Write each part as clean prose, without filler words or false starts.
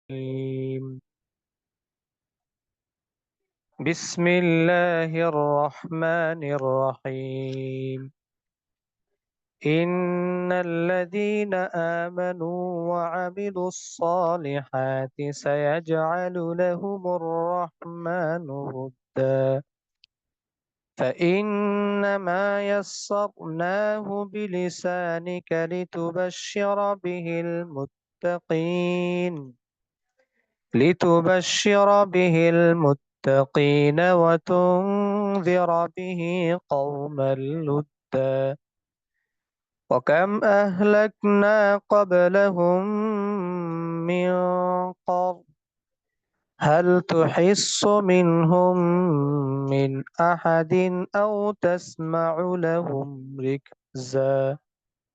الرحيم. بسم الله الرحمن الرحيم. إن الذين آمنوا وعملوا الصالحات سيجعل لهم الرحمن ودا فإنما يسرناه بلسانك لتبشر به المتقين وتنذر به قوما لدا وكم أهلكنا قبلهم من قرن هل تحس منهم من أحد أو تسمع لهم ركزا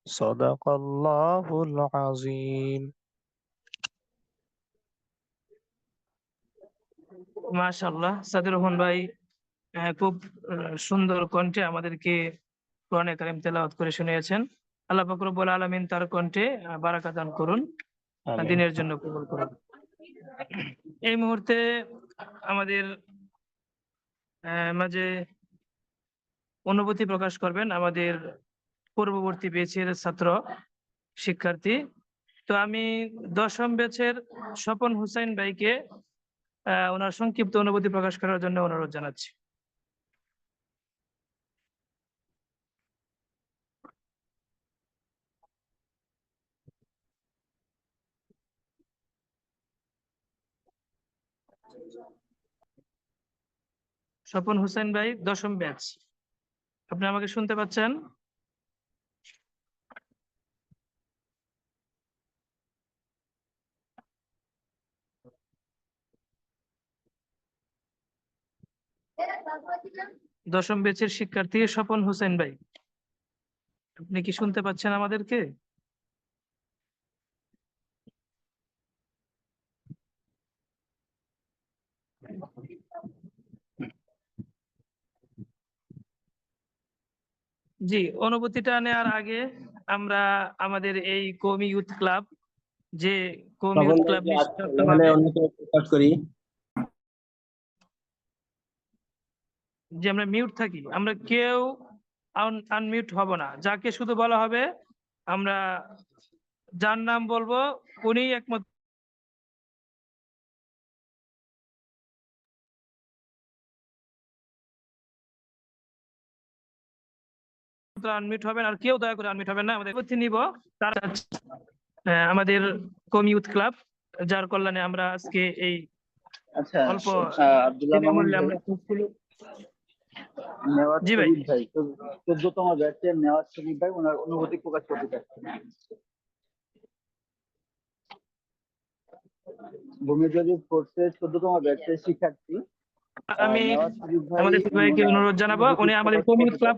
صدق الله العظيم. মাশাআল্লাহ, সাদির রহমান ভাই খুব সুন্দর কণ্ঠে আমাদেরকে কোরআনে কারীম তেলাওয়াত করে শুনিয়েছেন। আল্লাহ পাক রব্বুল আলামিন তার কণ্ঠে বারাকা দান করুন, দিনের জন্য কবুল করুন। এই মুহূর্তে আমাদের মাঝে অনুভূতি প্রকাশ করবেন আমাদের পূর্ববর্তী ব্যাচের ছাত্র শিক্ষার্থী। তো আমি 10ম ব্যাচের স্বপন হুসাইন ভাইকে ওনার সংক্ষিপ্ত অনুভূতি প্রকাশ করার জন্য অনুরোধ জানাচ্ছি। স্বপন হুসাইন ভাই, 10ম ব্যাচ, আপনি আমাকে শুনতে পাচ্ছেন? দশম ব্যাচের শিক্ষার্থী স্বপন হুসেন ভাই, আপনি কি শুনতে পাচ্ছেন আমাদেরকে? জি, অনুভূতিটা নেওয়ার আগে আমরা আমাদের এই কওমি ইউথ ক্লাব, যে কওমি ইউথ ক্লাব প্রকাশ করি যে আমরা মিউট থাকি, আমরা কেউ আনমিউট হব না। যাকে শুধু বলা হবে, আমরা যার নাম বলবো উনি একমাত্র আনমিউট হবেন, আর কেউ দয়া করে আনমিউট হবেন না। আমাদের নিব তারা আমাদের কওমি ইউথ ক্লাব, যার কল্যাণে আমরা আজকে এই অল্প বিনামূল্যে আমরা জি ভাই, 14তম ব্যাচের নেওয়াজ শরীফ ভাই ওনার অনুভূতি প্রকাশ করতে চাচ্ছেন। ভূমিজরিপ ফোর্সের 14তম ব্যাচের শিক্ষার্থী আমি আমাদের ভাইকে অনুরোধ জানাবো, উনি আমাদের কওমি ইউথ ক্লাব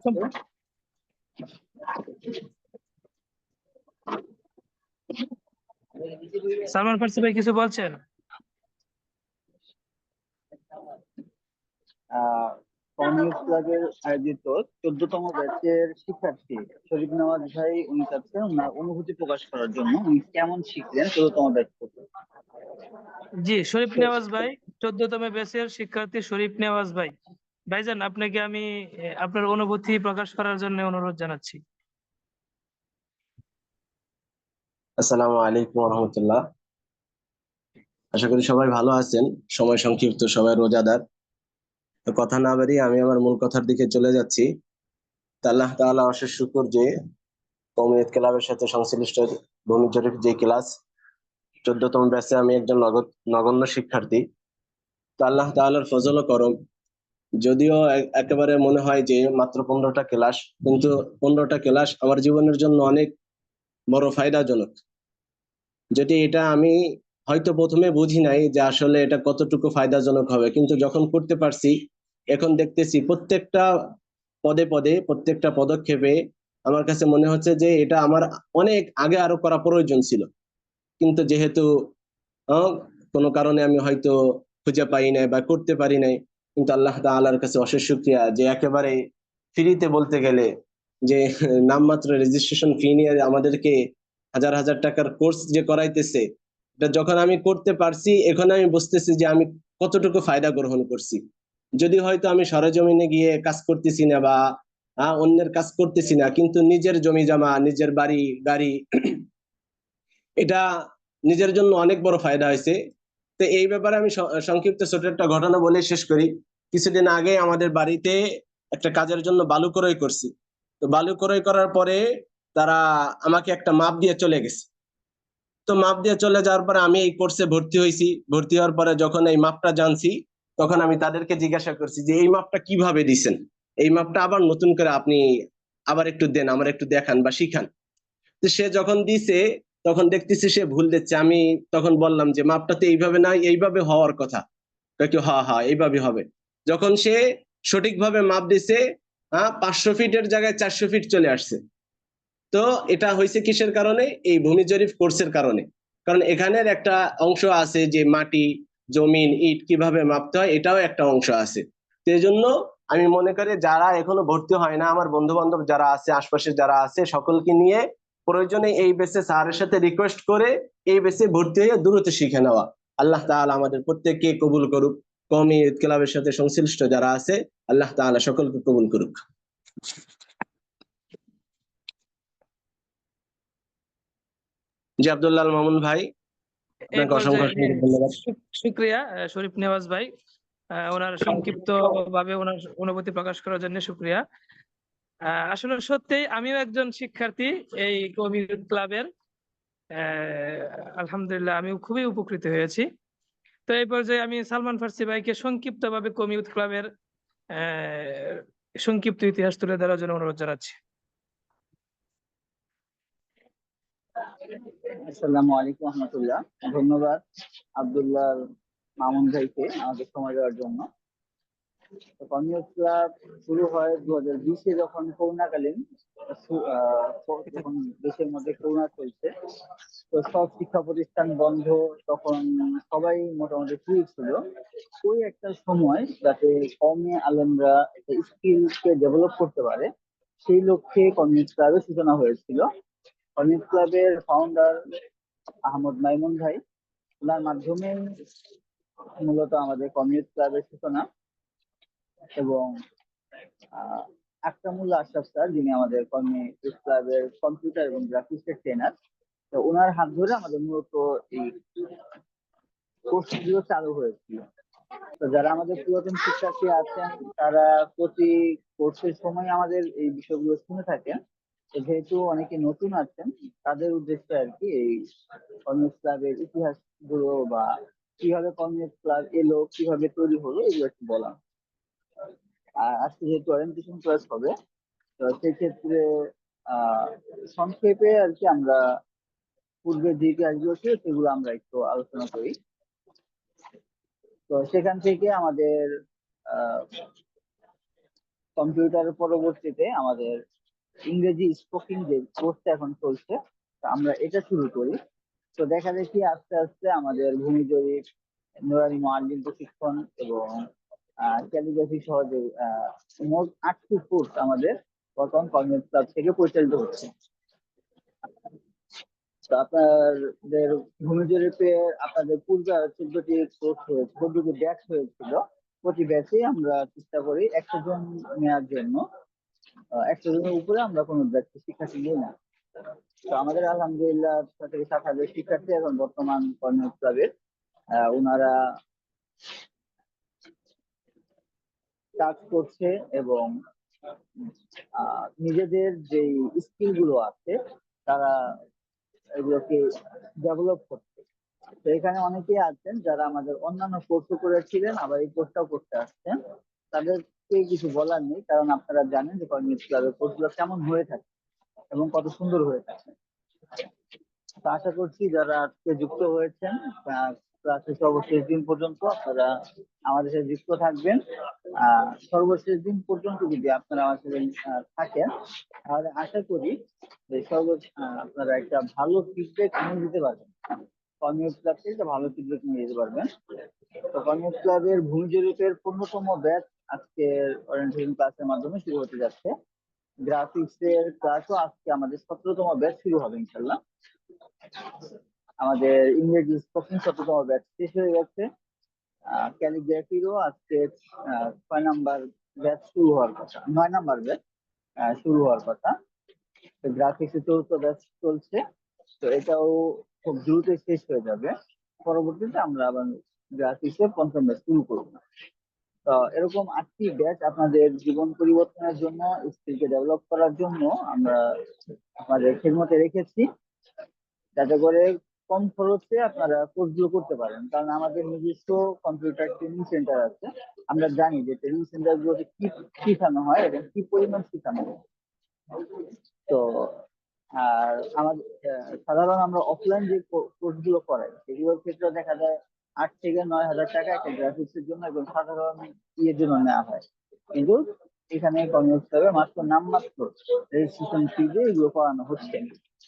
সালমান ফারসি ভাই কিছু বলছেন? কমিউনিস্ট ক্লাবের আয়োজিত 14তম ব্যাচের শিক্ষার্থী শরীফ নেওয়াজ ভাই উনি চাচ্ছেন ওনার অনুভূতি প্রকাশ করার জন্য উনি কেমন শিখলেন 14তম ব্যাচ থেকে। জি, শরীফ নেওয়াজ ভাই, 14তম ব্যাচের শিক্ষার্থী শরীফ নেওয়াজ ভাই। ভাইজান, আপনাকে আমি আপনার অনুভূতি প্রকাশ করার জন্য অনুরোধ জানাচ্ছি। আসসালামু আলাইকুম রহমতুল্লাহ। আশা করি সবাই ভালো আছেন। সময় সংক্ষিপ্ত, সবাই রোজাদার। কথা না বাড়িয়ে আমি আমার মূল কথার দিকে চলে যাচ্ছি। আল্লাহ তাআলা অশেষ শুকর যে কওমিয়ত ক্লাবের সাথে সংশ্লিষ্ট ভূমি জরিপ যে ক্লাস 14তম ব্যাচে আমি একজন নগণ্য শিক্ষার্থী। তো আল্লাহ তাআলার ফজল ও করম, যদিও একেবারে মনে হয় যে মাত্র 15টা ক্লাস, কিন্তু 15টা ক্লাস আমার জীবনের জন্য অনেক বড় ফায়দাজনক। যেটি এটা আমি হয়তো প্রথমে বুঝি নাই যে আসলে এটা কতটুকু ফায়দাজনক হবে, কিন্তু যখন করতে পারছি এখন দেখতেছি প্রত্যেকটা পদে পদে প্রত্যেকটা পদক্ষেপে আমার কাছে মনে হচ্ছে যে এটা আমার অনেক আগে আরো করা প্রয়োজন ছিল, কিন্তু যেহেতু কোনো কারণে আমি হয়তো খুঁজে পাই নাই বা করতে পারি নাই। কিন্তু আল্লাহ তাআলার কাছে অশেষ শুকরিয়া যে একেবারে ফ্রিতে বলতে গেলে যে নামমাত্র রেজিস্ট্রেশন ফি নিয়ে আমাদেরকে হাজার হাজার টাকার কোর্স যে করাইতেছে, এটা যখন আমি করতে পারছি, এখন আমি বুঝতেছি যে আমি কতটুকু ফায়দা গ্রহণ করছি। যদি হয়তো আমি সরেজমিনে গিয়ে কাজ করতেছি না বা অন্যের কাজ করতেছি না, কিন্তু নিজের জমি জমা, নিজের বাড়ি গাড়ি, এটা নিজের জন্য অনেক বড় ফায়দা হয়েছে। তো এই ব্যাপারে আমি সংক্ষিপ্ত ছোট একটা ঘটনা বলে শেষ করি। কিছুদিন আগে আমাদের বাড়িতে একটা কাজের জন্য বালু ক্রয় করছি। তো বালু ক্রয় করার পরে তারা আমাকে একটা মাপ দিয়ে চলে গেছে। তো মাপ দিয়ে চলে যাওয়ার পরে আমি এই কোর্সে ভর্তি হয়েছি। ভর্তি হওয়ার পরে যখন এই মাপটা জানছি, তখন আমি তাদেরকে জিজ্ঞাসা করছি যে এই মাপটা কিভাবে দিছেন, এই মাপটা আবার নতুন করে আপনি আবার একটু দেন, আমার একটু দেখান বা শিখান। তো সে যখন দিছে, তখন দেখতেছি সে ভুল দিচ্ছে। আমি তখন বললাম যে মাপটা তো এইভাবে না, এইভাবে হওয়ার কথা। কি হ্যাঁ হ্যাঁ এইভাবে হবে। যখন সে সঠিকভাবে মাপ দিছে, 500 ফিটের জায়গায় 400 ফিট চলে আসছে। তো এটা হয়েছে কিসের কারণে? এই ভূমি জরিপ কোর্সের কারণে। কারণ এখানের একটা অংশ আছে যে মাটি, জমিন, ইট কিভাবে মাপতে হয়, এটাও একটা অংশ আছে। তো এই জন্য আমি মনে করি যারা এখনো ভর্তি হয় না, আমার বন্ধু বান্ধব যারা আছে, আশপাশে যারা আছে, সকলকে নিয়ে প্রয়োজনে এই বেসে স্যারের সাথে রিকোয়েস্ট করে এই বেসে ভর্তি হয়ে দ্রুত শিখে নেওয়া। আল্লাহ তাআলা আমাদের প্রত্যেককে কবুল করুক। কওমি ঈদ ক্লাবের সাথে সংশ্লিষ্ট যারা আছে, আল্লাহ তাআলা সকলকে কবুল করুক। জি আব্দুল্লাহ আল মামুন ভাই, এই আপনাকে অসংখ্য পর্যায়ে অসংখ্য ধন্যবাদ। শুক্রিয়া শরীফ নেওয়াজ ভাই, ওনার সংক্ষিপ্ত ভাবে ওনার অনুভূতি প্রকাশ করার জন্য শুক্রিয়া। আসলে সত্যি আমিও একজন শিক্ষার্থী এই কওমি ঈদ ক্লাবের। আলহামদুলিল্লাহ আমিও খুবই উপকৃত হয়েছি। তো এই পর্যায়ে আমি সালমান ফার্সি ভাইকে সংক্ষিপ্ত ভাবে কওমি ঈদ ক্লাবের সংক্ষিপ্ত ইতিহাস তুলে ধরার জন্য অনুরোধ জানাচ্ছি। আসসালামু আলাইকুম রহমতুল্লাহ। ধন্যবাদ আব্দুল্লাহ মামুন ভাইকে আমাকে সময় দেওয়ার জন্য। কওমি ঈদ ক্লাব শুরু হয় 2020-এ, যখন করোনাকালীন যখন দেশের মধ্যে করোনা চলছে, তো সব শিক্ষা প্রতিষ্ঠান বন্ধ, তখন সবাই মোটামুটি ফ্রি ছিল। ওই একটা সময় যাতে কওমি আলেমরা স্কিলকে ডেভেলপ করতে পারে, সেই লক্ষ্যে কওমি ঈদ ক্লাবের সূচনা হয়েছিল। কওমি ঈদ ক্লাবের ফাউন্ডার আহমদ মাইমুন ভাই, ওনার মাধ্যমে মূলত আমাদের কওমি ঈদ ক্লাবের সূচনা। এবং আকরামুল্লাহ আশরাফ স্যার, যিনি আমাদের কওমি ঈদ ক্লাবের কম্পিউটার এবং গ্রাফিক্সের ট্রেনার, তো ওনার হাত ধরে আমাদের মূলত এই কোর্সগুলো চালু হয়েছিল। তো যারা আমাদের পুরাতন শিক্ষার্থী আছেন, তারা প্রতি কোর্সের সময় আমাদের এই বিষয়গুলো শুনে থাকেন। তো যেহেতু অনেকে নতুন আছেন, তাদের উদ্দেশ্যে আর কি এই কওমি ঈদ ক্লাবের ইতিহাস গুলো বা কিভাবে কওমি ঈদ ক্লাব এলো, কিভাবে তৈরি হলো, এগুলো একটু বলা। আর আজকে যেহেতু ওরিয়েন্টেশন ক্লাস হবে, তো সেক্ষেত্রে সংক্ষেপে আর কি আমরা পূর্বের যে ইতিহাসগুলো ছিল সেগুলো আমরা একটু আলোচনা করি। তো সেখান থেকে আমাদের কম্পিউটার পরবর্তীতে আমাদের ইংরেজি স্পোকিং যে কোর্সটা এখন চলছে, আমরা এটা শুরু করি। তো দেখা দেখি আস্তে আস্তে আমাদের ভূমি জরিপ, নুরানি মুআল্লিম প্রশিক্ষণ এবং ক্যালিগ্রাফি সহ যে মোট 8টি কোর্স আমাদের বর্তমান কওমি ঈদ ক্লাব থেকে পরিচালিত হচ্ছে। তো আপনাদের ভূমি জরিপে আপনাদের পূর্বে 14টি কোর্স হয়েছে, 14টি ব্যাচ হয়েছিল। প্রতি ব্যাচে আমরা চেষ্টা করি 100 জন নেওয়ার জন্য। 100 জনের উপরে আমরা কোনো ব্যাচে শিক্ষার্থী নিই না। তো আমাদের আলহামদুলিল্লাহ 6 থেকে 7,000 শিক্ষার্থী এখন বর্তমান কওমি ঈদ ক্লাবের। ওনারা কাজ করছে এবং নিজেদের যে স্কিল গুলো আছে, তারা এগুলোকে ডেভেলপ করছে। তো এখানে অনেকেই আছেন যারা আমাদের অন্যান্য কোর্সও করেছিলেন, আবার এই কোর্সটাও করতে আসছেন। তাদেরকে কিছু বলার নেই, কারণ আপনারা জানেন যে কওমি ঈদ ক্লাবের কোর্সগুলো কেমন হয়ে থাকে এবং কত সুন্দর হয়ে থাকে। তো আশা করছি যারা আজকে যুক্ত হয়েছেন ক্লাসের সর্বশেষ দিন পর্যন্ত আপনারা আমাদের সাথে যুক্ত থাকবেন। সর্বশেষ দিন পর্যন্ত যদি আপনারা আমাদের সাথে থাকেন, তাহলে আশা করি যে আপনারা একটা ভালো ফিডব্যাক নিয়ে দিতে পারবেন। কওমি ঈদ ক্লাব থেকে একটা ভালো ফিডব্যাক নিয়ে দিতে পারবেন। তো কওমি ঈদ ক্লাবের ভূমি জরিপের 15তম ব্যাচ আজকের ওরিয়েন্টেশন ক্লাসের মাধ্যমে শুরু হতে যাচ্ছে। গ্রাফিক্স এর ক্লাসও আজকে আমাদের 17তম ব্যাচ শুরু হবে ইনশাল্লাহ। আমাদের ইংরেজি স্পোকেন 17তম ব্যাচ শেষ হয়ে গেছে। ক্যালিগ্রাফিরও আজকে 6 নাম্বার ব্যাচ শুরু হওয়ার কথা, 9 নাম্বার ব্যাচ শুরু হওয়ার কথা। তো গ্রাফিক্সে 4th ব্যাচ চলছে, তো এটাও খুব দ্রুত শেষ হয়ে যাবে। পরবর্তীতে আমরা আবার গ্রাফিক্সের 5ম ব্যাচ শুরু করবো। তো এরকম 8টি ব্যাচ আপনাদের জীবন পরিবর্তনের জন্য, স্কিলকে ডেভেলপ করার জন্য আমরা আমাদের খেদমতে রেখেছি, যাতে করে কম খরচে আপনারা কোর্সগুলো করতে পারেন। কারণ আমাদের নিজস্ব কম্পিউটার ট্রেনিং সেন্টার আছে। আমরা জানি যে ট্রেনিং সেন্টার গুলোতে কি শেখানো হয় এবং কি পরিমাণ শেখানো হয়। তো আর আমাদের সাধারণ আমরা অফলাইন যে কোর্স গুলো করাই, সেগুলোর ক্ষেত্রে দেখা যায় 8 থেকে 9 হাজার টাকা একটা গ্রাফিক্সের জন্য এবং সাধারণ ইয়ের জন্য নেওয়া হয়। কিন্তু এখানে কনভার্ট হবে মাত্র নামমাত্র রেজিস্ট্রেশন ফি দিয়ে এগুলো করানো হচ্ছে।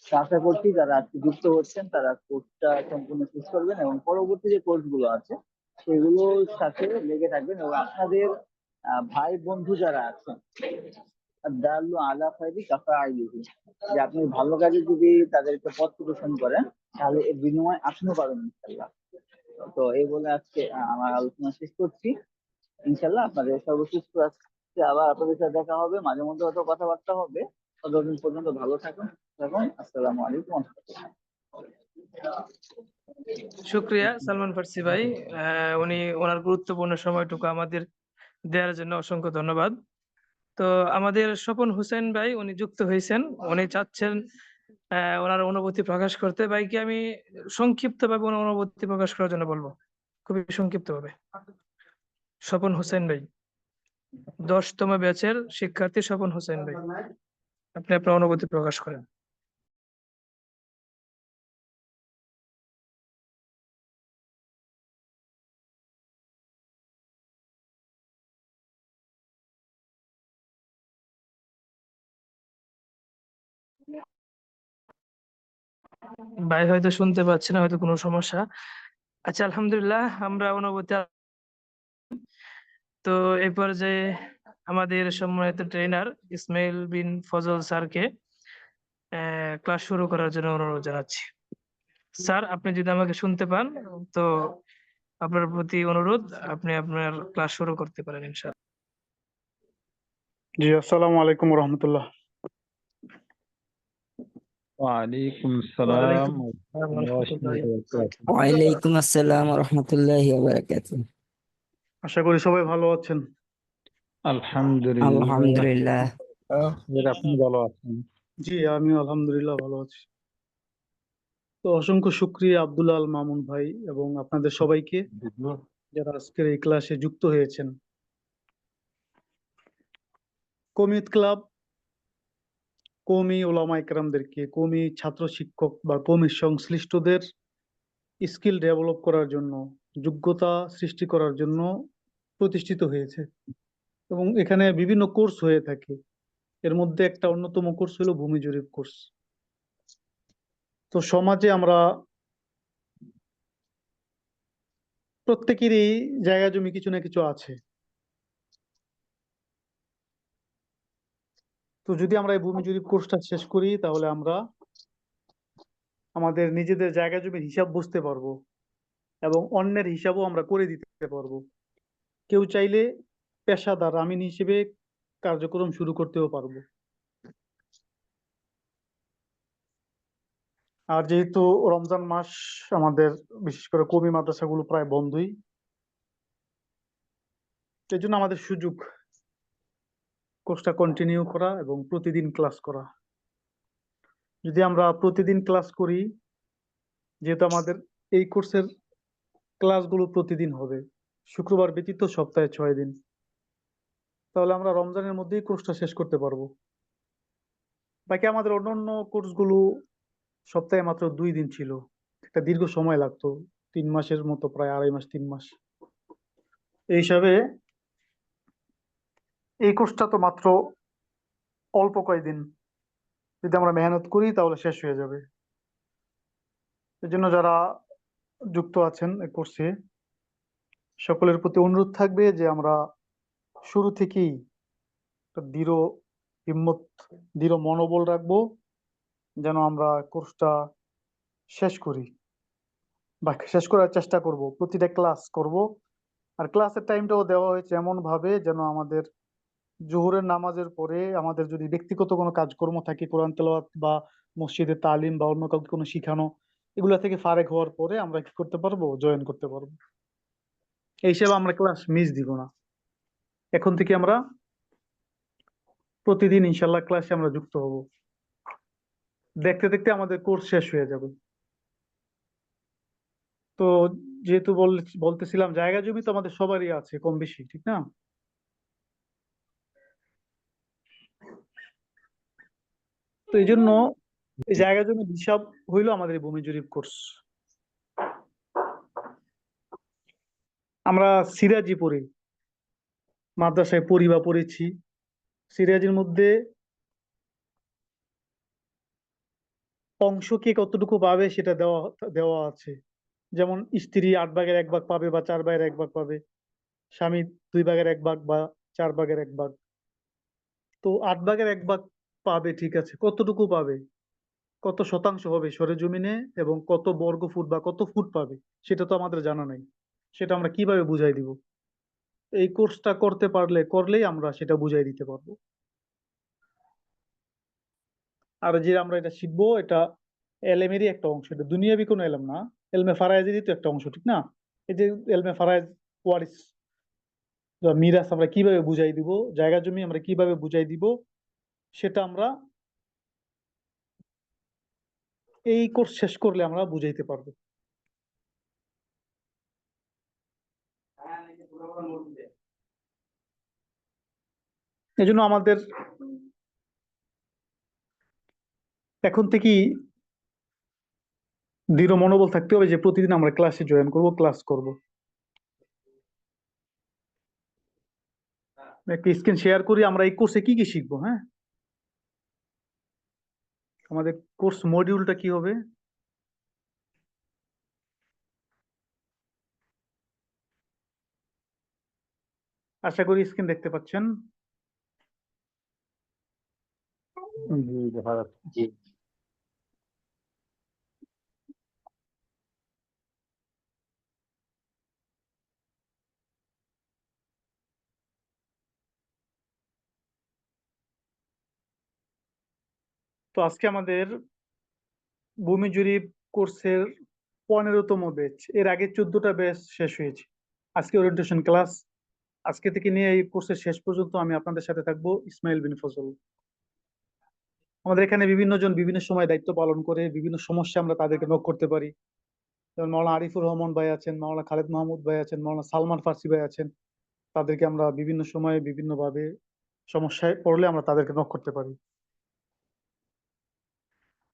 তো আশা করছি যারা আজকে যুক্ত হচ্ছেন তারা কোর্সটা সম্পূর্ণ শেষ করবেন এবং পরবর্তী যে কোর্স গুলো আছে সেগুলোর সাথে লেগে থাকবেন এবং আপনাদের ভাই বন্ধু যারা আছেন, দাল্লু আলা খায়রি কাফাইলিহি, যে আপনি ভালো কাজে যদি তাদেরকে পথ প্রদর্শন করেন তাহলে এর বিনিময়ে আপনিও পাবেন ইনশাল্লাহ। তো এই বলে আজকে আমার আলোচনা শেষ করছি। ইনশাল্লাহ আপনাদের সর্বসুস্থ আজকে আবার আপনাদের সাথে দেখা হবে, মাঝে মধ্যে হয়তো কথাবার্তা হবে। ততদিন পর্যন্ত ভালো থাকুন। আসসালামু আলাইকুম ওয়া রাহমাতুল্লাহ। শুক্রিয়া সালমান ফার্সি ভাই, উনি ওনার গুরুত্বপূর্ণ সময়টুকু আমাদের দেওয়ার জন্য অসংখ্য ধন্যবাদ। তো আমাদের স্বপন হোসেন ভাই উনি যুক্ত হয়েছেন, উনি চাচ্ছেন ওনার অনুভূতি প্রকাশ করতে। ভাইকে আমি সংক্ষিপ্তভাবে ওনার অনুভূতি প্রকাশ করার জন্য বলবো, খুবই সংক্ষিপ্তভাবে। স্বপন হোসেন ভাই, 10তম ব্যাচের শিক্ষার্থী স্বপন হোসেন ভাই, আপনি আপনার অনুভূতি প্রকাশ করেন। ভাই হয়তো শুনতে পাচ্ছি না, হয়তো কোনো সমস্যা। আচ্ছা, আলহামদুলিল্লাহ, আমরা অনুভূতি। তো এই পর্যায়ে আমাদের সম্মানিত ট্রেনার ইসমাইল বিন ফজল স্যারকে ক্লাস শুরু করার জন্য অনুরোধ জানাচ্ছি। স্যার, আপনি যদি আমাকে শুনতে পান তো আপনার প্রতি অনুরোধ, আপনি আপনার ক্লাস শুরু করতে পারেন ইনশাআল্লাহ। জি, আসসালামু আলাইকুম রহমতুল্লাহ। ওয়ালাইকুম আসসালাম ওয়ালাইকুম আসসালাম ওয়া রাহমাতুল্লাহি ওয়া বারাকাতুহু। আশা করি সবাই ভালো আছেন। আলহামদুলিল্লাহ। আলহামদুলিল্লাহ। আপনি ভালো আছেন? জি, আমিও আলহামদুলিল্লাহ ভালো আছি। তো অসংখ্য শুকরিয়া আব্দুল আল মামুন ভাই এবং আপনাদের সবাইকে যারা আজকের এই ক্লাসে যুক্ত হয়েছেন। কমিউনিট ক্লাব কওমি ওলামা ইকরামদেরকে, কওমি ছাত্র শিক্ষক বা কওমি সংশ্লিষ্টদের স্কিল ডেভেলপ করার জন্য, যোগ্যতা সৃষ্টি করার জন্য প্রতিষ্ঠিত হয়েছে এবং এখানে বিভিন্ন কোর্স হয়ে থাকে। এর মধ্যে একটা অন্যতম কোর্স হলো ভূমি জরিপ কোর্স। তো সমাজে আমরা প্রত্যেকেরই জায়গা জমি কিছু না কিছু আছে। তো যদি আমরা এই ভূমি জরিপ কোর্সটা শেষ করি তাহলে আমরা আমাদের নিজেদের জায়গা জমির হিসাব বুঝতে পারবো এবং অন্যের হিসাবও আমরা করে দিতে পারবো। কেউ চাইলে পেশাদার আমিন হিসেবে কার্যক্রম শুরু করতেও পারবো। আর যেহেতু রমজান মাস, আমাদের বিশেষ করে কওমি মাদ্রাসাগুলো প্রায় বন্ধই, সেই জন্য আমাদের সুযোগ কোর্সটা কন্টিনিউ করা এবং প্রতিদিন ক্লাস করা। যদি আমরা প্রতিদিন ক্লাস করি, যেহেতু আমাদের এই কোর্সের ক্লাসগুলো প্রতিদিন হবে, শুক্রবার ব্যতীত সপ্তাহে 6 দিন, তাহলে আমরা রমজানের মধ্যেই কোর্সটা শেষ করতে পারবো। বাকি আমাদের অন্যান্য কোর্সগুলো সপ্তাহে মাত্র 2 দিন ছিল, একটা দীর্ঘ সময় লাগতো, 3 মাসের মতো, প্রায় 2.5 মাস 3 মাস। এই হিসাবে এই কোর্সটা তো মাত্র অল্প কয়েকদিন, যদি আমরা মেহনত করি তাহলে শেষ হয়ে যাবে। এই জন্য যারা যুক্ত আছেন এই কোর্সে, সকলের প্রতি অনুরোধ থাকবে যে আমরা শুরু থেকেই একটা দৃঢ় হিম্মত, দৃঢ় মনোবল রাখবো যেন আমরা কোর্সটা শেষ করি বা শেষ করার চেষ্টা করব, প্রতিটা ক্লাস করব। আর ক্লাসের টাইমটাও দেওয়া হয়েছে এমন ভাবে যেন আমাদের জোহরের নামাজের পরে আমাদের যদি ব্যক্তিগত কোনো কাজকর্ম থাকে, কোরআন তেলাওয়াত বা মসজিদে তালিম বা অন্য কাউকে কোনো শিখানো, এগুলা থেকে ফারেক হওয়ার পরে আমরা কি করতে পারবো, জয়েন করতে পারবো। এই হিসেবে আমরা ক্লাস মিস দিব না। এখন থেকে আমরা প্রতিদিন ইনশাল্লাহ ক্লাসে আমরা যুক্ত হব। দেখতে দেখতে আমাদের কোর্স শেষ হয়ে যাবে। তো যেহেতু বলতেছিলাম, জায়গা জমি তো আমাদের সবারই আছে কম বেশি, ঠিক না? তো এই জন্য এই জায়গা জমির হিসাব হইলো আমাদের এই ভূমি জরিপ কোর্স। আমরা সিরাজি পড়ি, মাদ্রাসায় পড়ি বা পড়েছি। সিরাজের মধ্যে অংশ কে কতটুকু পাবে সেটা দেওয়া দেওয়া আছে। যেমন স্ত্রী 8 ভাগের 1 ভাগ পাবে বা 4 ভাগের 1 ভাগ পাবে, স্বামী 2 ভাগের 1 ভাগ বা 4 ভাগের 1 ভাগ। তো 8 ভাগের 1 ভাগ পাবে, ঠিক আছে, কতটুকু পাবে, কত শতাংশ হবে সরেজমিনে এবং কত বর্গ ফুট বা কত ফুট পাবে সেটা তো আমাদের জানা নাই। সেটা আমরা কিভাবে বুঝাই দিব? এই কোর্সটা করলেই আমরা সেটা বুঝাই দিতে পারবো। আর যে আমরা এটা শিখবো, এটা এলেমেরই একটা অংশ, এটা দুনিয়াবি কোনো এলেম না, এলমে ফারায়েজেরই তো একটা অংশ, ঠিক না? এই যে এলমে ফারায়েজ, ওয়ারিস বা মিরাস আমরা কিভাবে বুঝাই দিব, জায়গা জমি আমরা কিভাবে বুঝাই দিব, সেটা আমরা এই কোর্স শেষ করলে আমরা বুঝাইতে পারবো। এজন্য আমাদের এখন থেকেই দৃঢ় মনোবল থাকতে হবে যে প্রতিদিন আমরা ক্লাসে জয়েন করব, ক্লাস করব। একটা স্ক্রিন শেয়ার করি, আমরা এই কোর্সে কি কি শিখবো। হ্যাঁ, আমাদের কোর্স মডিউলটা কি হবে? আশা করি স্ক্রিন দেখতে পাচ্ছেন। জি, দেখা যাচ্ছে। জি। তো আজকে আমাদের ভূমি জরিপ কোর্সের 15তম ব্যাচ। এর আগে 14টা ব্যাচ শেষ হয়েছে। আজকে ওরিয়েন্টেশন ক্লাস। আজকে থেকে নিয়ে এই কোর্সের শেষ পর্যন্ত আমি আপনাদের সাথে থাকবো, ইসমাইল বিন ফজল। আমাদের এখানে বিভিন্ন জন বিভিন্ন সময় দায়িত্ব পালন করে, বিভিন্ন সমস্যা আমরা তাদেরকে নক করতে পারি। যেমন মাওলানা আরিফুর রহমান ভাই আছেন, মাওলানা খালেদ মাহমুদ ভাই আছেন, মাওলানা সালমান ফার্সি ভাই আছেন। তাদেরকে আমরা বিভিন্ন সময়ে বিভিন্ন ভাবে সমস্যায় পড়লে আমরা তাদেরকে নক করতে পারি।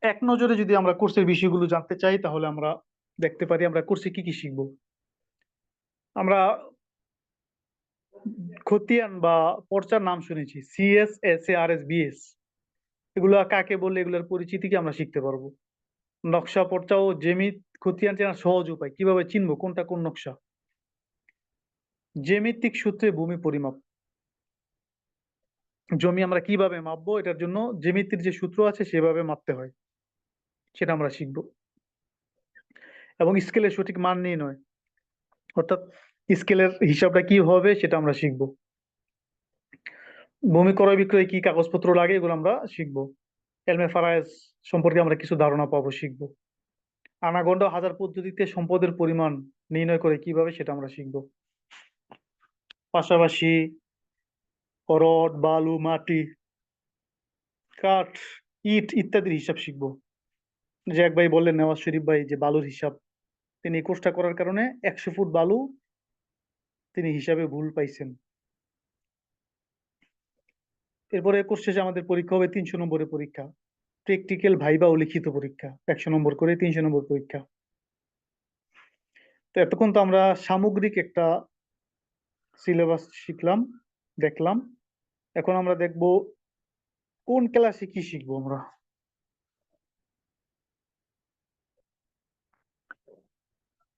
এক নজরে যদি আমরা কোর্সের বিষয়গুলো জানতে চাই, তাহলে আমরা দেখতে পারি আমরা কোর্সে কি কি শিখবো। আমরা খতিয়ান বা পর্চার নাম শুনেছি, CS, S A, R S, BS. এগুলা কাকে বললে, এগুলোর পরিচিতি কি আমরা শিখতে পারবো। নকশা, পর্চা ও জেমিত খতিয়ান চেনার সহজ উপায়, কিভাবে চিনবো কোনটা কোন নকশা। জ্যামিতিক সূত্রে ভূমি পরিমাপ, জমি আমরা কিভাবে মাপবো, এটার জন্য জ্যামিতির যে সূত্র আছে সেভাবে মাপতে হয়, সেটা আমরা শিখবো। এবং স্কেলের সঠিক মান নির্ণয়, অর্থাৎ স্কেলের হিসাবটা কি হবে সেটা আমরা শিখবো। ভূমি ক্রয় বিক্রয় কি কাগজপত্র লাগে, এগুলো আমরা শিখবো। এলমে ফারায়েজ সম্পর্কে আমরা কিছু ধারণা পাবো, শিখবো। আনাগন্ডা হাজার পদ্ধতিতে সম্পদের পরিমাণ নির্ণয় করে কিভাবে, সেটা আমরা শিখবো। পাশাপাশি রড, বালু, মাটি, কাঠ, ইট ইত্যাদির হিসাব শিখবো। যে এক ভাই বললেন, নেওয়াজ শরীফ ভাই, যে বালুর হিসাব, তিনি এই কোর্সটা করার কারণে 100 ফুট বালু তিনি হিসাবে ভুল পাইছেন। এরপরে কোর্স শেষে আমাদের পরীক্ষা হবে 300 নম্বরের পরীক্ষা, প্র্যাকটিক্যাল, ভাইবা ও লিখিত পরীক্ষা, 100 নম্বর করে, 300 নম্বর পরীক্ষা। তো এতক্ষণ তো আমরা সামগ্রিক একটা সিলেবাস শিখলাম, দেখলাম। এখন আমরা দেখব কোন ক্লাসে কি শিখবো আমরা।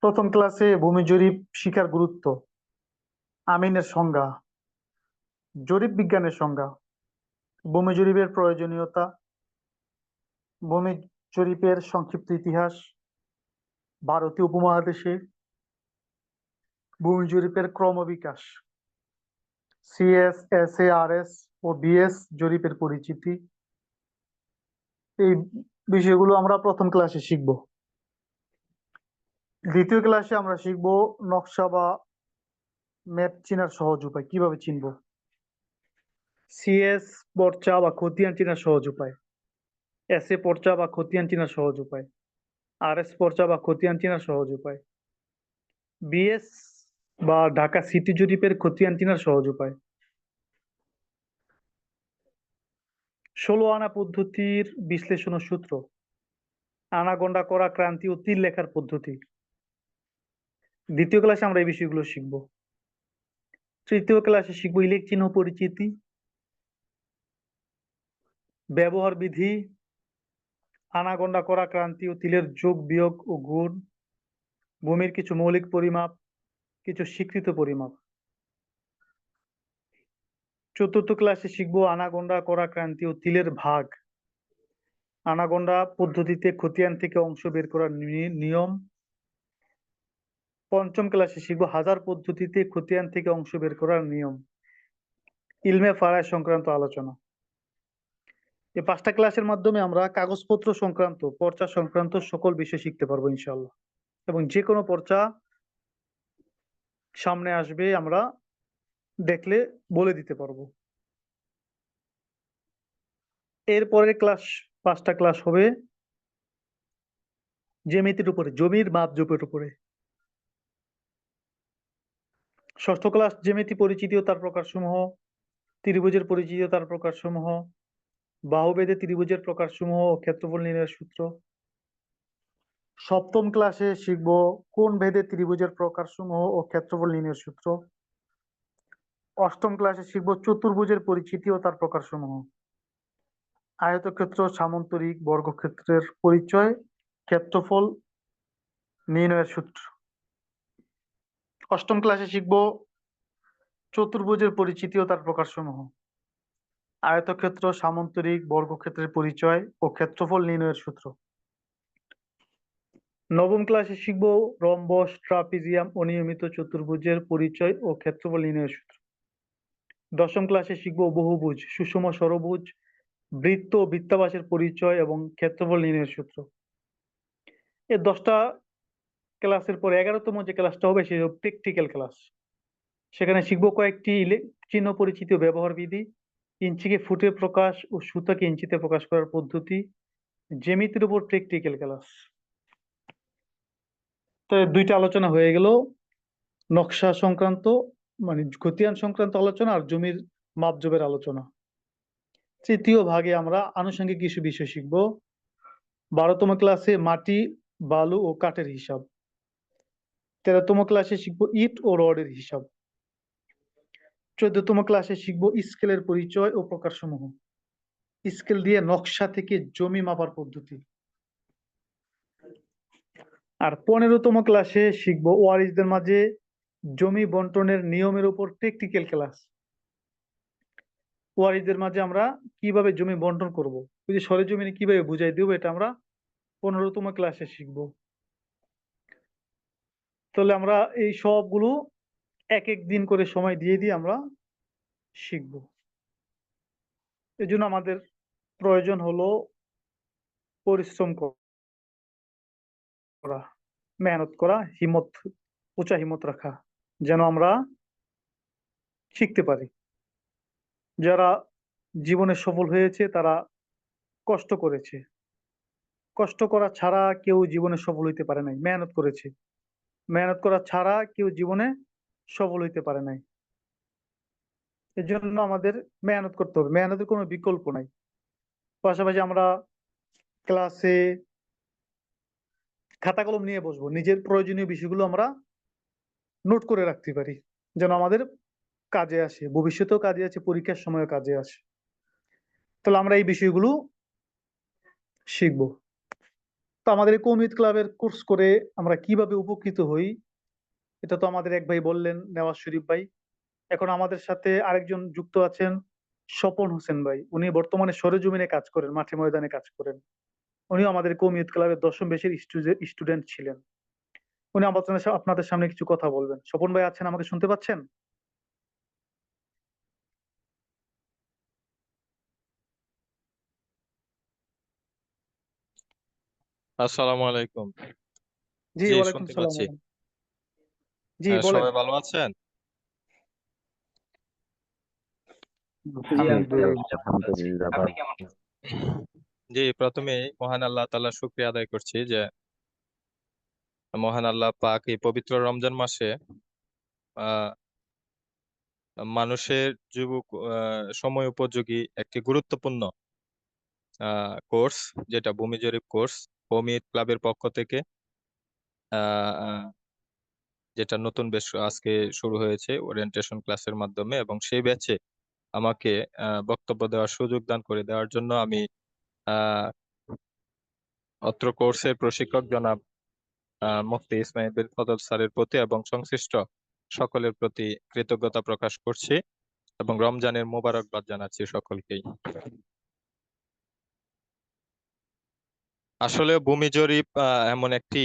প্রথম ক্লাসে ভূমি জরিপ শিখার গুরুত্ব, আমিনের সংজ্ঞা, জরিপ বিজ্ঞানের সংজ্ঞা, ভূমি জরিপের প্রয়োজনীয়তা, ভূমি জরিপের সংক্ষিপ্ত ইতিহাস, ভারতীয় উপমহাদেশে ভূমি জরিপের ক্রমবিকাশ, সিএস, এসএআরএস ও বিএস জরিপের পরিচিতি, এই বিষয়গুলো আমরা প্রথম ক্লাসে শিখব। দ্বিতীয় ক্লাসে আমরা শিখব নকশা বা ম্যাপ চেনার সহজ উপায়, কিভাবে চিনব। সিএস পর্চা বা খতিয়ান চেনার সহজ উপায়, এসএ পর্চা বা খতিয়ান চেনার সহজ উপায়, আরএস পর্চা বা খতিয়ান চেনার সহজ উপায়, বিএস বা ঢাকা সিটি জরিপের খতিয়ান চেনার সহজ উপায়, 16 আনা পদ্ধতির বিশ্লেষণ ও সূত্র, আনাগোনা করা, ক্রান্তি ও তীর লেখার পদ্ধতি। দ্বিতীয় ক্লাসে আমরা এই বিষয়গুলো শিখব। তৃতীয় ক্লাসে শিখব ইলেক চিহ্ন পরিচিতি, ব্যবহার বিধি, আনাগোনা করা, ক্রান্তি ও তিলের যোগ বিয়োগ ও গুণ, ভূমির কিছু মৌলিক পরিমাপ, কিছু স্বীকৃত পরিমাপ। চতুর্থ ক্লাসে শিখব আনাগোনা করা, ক্রান্তি ও তিলের ভাগ, আনাগোনা পদ্ধতিতে খতিয়ান থেকে অংশ বের করার নিয়ম। পঞ্চম ক্লাসে শিখব হাজার পদ্ধতিতে খতিয়ান থেকে অংশ বের করার নিয়ম, ইলমে ফারায় সংক্রান্ত আলোচনা। এই 5টা ক্লাসের মাধ্যমে আমরা কাগজপত্র সংক্রান্ত, পর্চা সংক্রান্ত সকল বিষয় শিখতে পারবো ইনশাআল্লাহ। এবং যে কোনো পর্চা সামনে আসবে আমরা দেখলে বলে দিতে পারবো। এরপরে 5টা ক্লাস হবে জ্যামিতির উপরে, জমির মাপজোপের উপরে। ষষ্ঠ ক্লাস জ্যামিতি পরিচিতি ও তার প্রকারসমূহ, ত্রিভুজের পরিচিতি ও তার প্রকারসমূহ, বাহুভেদে ত্রিভুজের প্রকারসমূহ ও ক্ষেত্রফল নির্ণয়ের সূত্র। সপ্তম ক্লাসে শিখব কোণ ভেদে ত্রিভুজের প্রকারসমূহ ও ক্ষেত্রফল নির্ণয়ের সূত্র। অষ্টম ক্লাসে শিখব চতুর্ভুজের পরিচিতি ও তার প্রকারসমূহ, আয়তক্ষেত্র, সামান্তরিক, বর্গক্ষেত্রের পরিচয়, ক্ষেত্রফল নির্ণয়ের সূত্র। অষ্টম ক্লাসে শিখব চতুর্ভুজের পরিচিতি ও তার প্রকারসমূহ, আয়তক্ষেত্র, সামান্তরিক, বর্গক্ষেত্রের পরিচয় ও ক্ষেত্রফল নির্ণয়ের সূত্র। নবম ক্লাসে শিখব রম্বস, ট্রাপিজিয়াম, অনিয়মিত চতুর্ভুজের পরিচয় ও ক্ষেত্রফল নির্ণয়ের সূত্র। দশম ক্লাসে শিখব বহুভুজ, সুষম ষড়ভুজ, বৃত্ত ও বৃত্তাবাসের পরিচয় এবং ক্ষেত্রফল নির্ণয়ের সূত্র। এই 10টা ক্লাসের পর 11তম যে ক্লাসটা হবে সেটা প্র্যাকটিক্যাল ক্লাস। সেখানে শিখবো কয়েকটি চিহ্ন পরিচিতি ও ব্যবহার বিধি, ইঞ্চিকে ফুটে প্রকাশ ও সুতাকে ইঞ্চিতে প্রকাশ করার পদ্ধতি, জ্যামিতির উপর প্র্যাকটিক্যাল ক্লাস। তো 2টা আলোচনা হয়ে গেল, নকশা সংক্রান্ত মানে খতিয়ান সংক্রান্ত আলোচনা আর জমির মাপজোপের আলোচনা। তৃতীয় ভাগে আমরা আনুষঙ্গিক কিছু বিষয় শিখব। 12তম ক্লাসে মাটি, বালু ও কাঠের হিসাব। 13তম ক্লাসে শিখব ইট ও রডের হিসাব। 14তম ক্লাসে শিখব স্কেলের পরিচয় ও প্রকারসমূহ, স্কেল দিয়ে নকশা থেকে জমি মাপার পদ্ধতি। আর 15তম ক্লাসে শিখব ওয়ারিশদের মাঝে জমি বন্টনের নিয়মের উপর প্র্যাকটিক্যাল ক্লাস। ওয়ারিশদের মাঝে আমরা কিভাবে জমি বন্টন করব, ওই যে সরেজমিনে কিভাবে বুঝাই দেবো, এটা আমরা 15তম ক্লাসে শিখব। তাহলে আমরা এই সবগুলো এক এক দিন করে সময় দিয়ে দিয়ে আমরা শিখব। এই জন্য আমাদের প্রয়োজন হলো পরিশ্রম করা, মেহনত করা, হিম্মত, উঁচা হিম্মত রাখা, যেন আমরা শিখতে পারি। যারা জীবনে সফল হয়েছে তারা কষ্ট করেছে, কষ্ট করা ছাড়া কেউ জীবনে সফল হইতে পারে নাই, মেহনত করেছে, মেহনত করা ছাড়া কেউ জীবনে সফল হইতে পারে নাই। এর জন্য আমাদের মেহনত করতে হবে, মেহনতের কোনো বিকল্প নাই। পাশাপাশি আমরা ক্লাসে খাতা কলম নিয়ে বসবো, নিজের প্রয়োজনীয় বিষয়গুলো আমরা নোট করে রাখতে পারি, যেন আমাদের কাজে আসে, ভবিষ্যতেও কাজে আসে, পরীক্ষার সময়ও কাজে আসে। তাহলে আমরা এই বিষয়গুলো শিখবো। তো আমাদের কৌমিদ ক্লাবের কোর্স করে আমরা কিভাবে উপকৃত হই, এটা তো আমাদের এক ভাই বললেন, নেওয়াজ শরীফ ভাই। এখন আমাদের সাথে আরেকজন যুক্ত আছেন, স্বপন হোসেন ভাই। উনি বর্তমানে সরেজমিনে কাজ করেন, মাঠে ময়দানে কাজ করেন। উনিও আমাদের কৌমিদ ক্লাবের 10ম ব্যাচের স্টুডেন্ট ছিলেন। উনি আপনাদের সামনে কিছু কথা বলবেন। স্বপন ভাই আছেন, আমাকে শুনতে পাচ্ছেন? আসসালামু আলাইকুম। জি, জি, ওয়ালাইকুম শুনতে সালাম। পাচ্ছি। জি বলেন। সবাই ভালো আছেন? জি আলহামদুলিল্লাহ, আলহামদুলিল্লাহ, আপনি কেমন আছেন? জি, প্রথমেই মহান আল্লাহ তাআলার শুকরিয়া আদায় করছি যে মহান আল্লাহ পাক এই পবিত্র রমজান মাসে আহ মানুষের যুবক সময় উপযোগী একটি গুরুত্বপূর্ণ কোর্স, যেটা ভূমি জরিপ কোর্স, ভূমি ক্লাবের পক্ষ থেকে আহ আহ, যেটা নতুন বেশ আজকে শুরু হয়েছে ওরিয়েন্টেশন ক্লাসের মাধ্যমে, এবং সেই ব্যাচে আমাকে বক্তব্য দেওয়ার সুযোগ দান করে দেওয়ার জন্য আমি আহ অত্র কোর্সের প্রশিক্ষক জনাব মুফতি ইসমাইল বিন ফজল স্যারের প্রতি এবং সংশ্লিষ্ট সকলের প্রতি কৃতজ্ঞতা প্রকাশ করছি এবং রমজানের মোবারকবাদ জানাচ্ছি সকলকেই। আসলে ভূমি জরিপ এমন একটি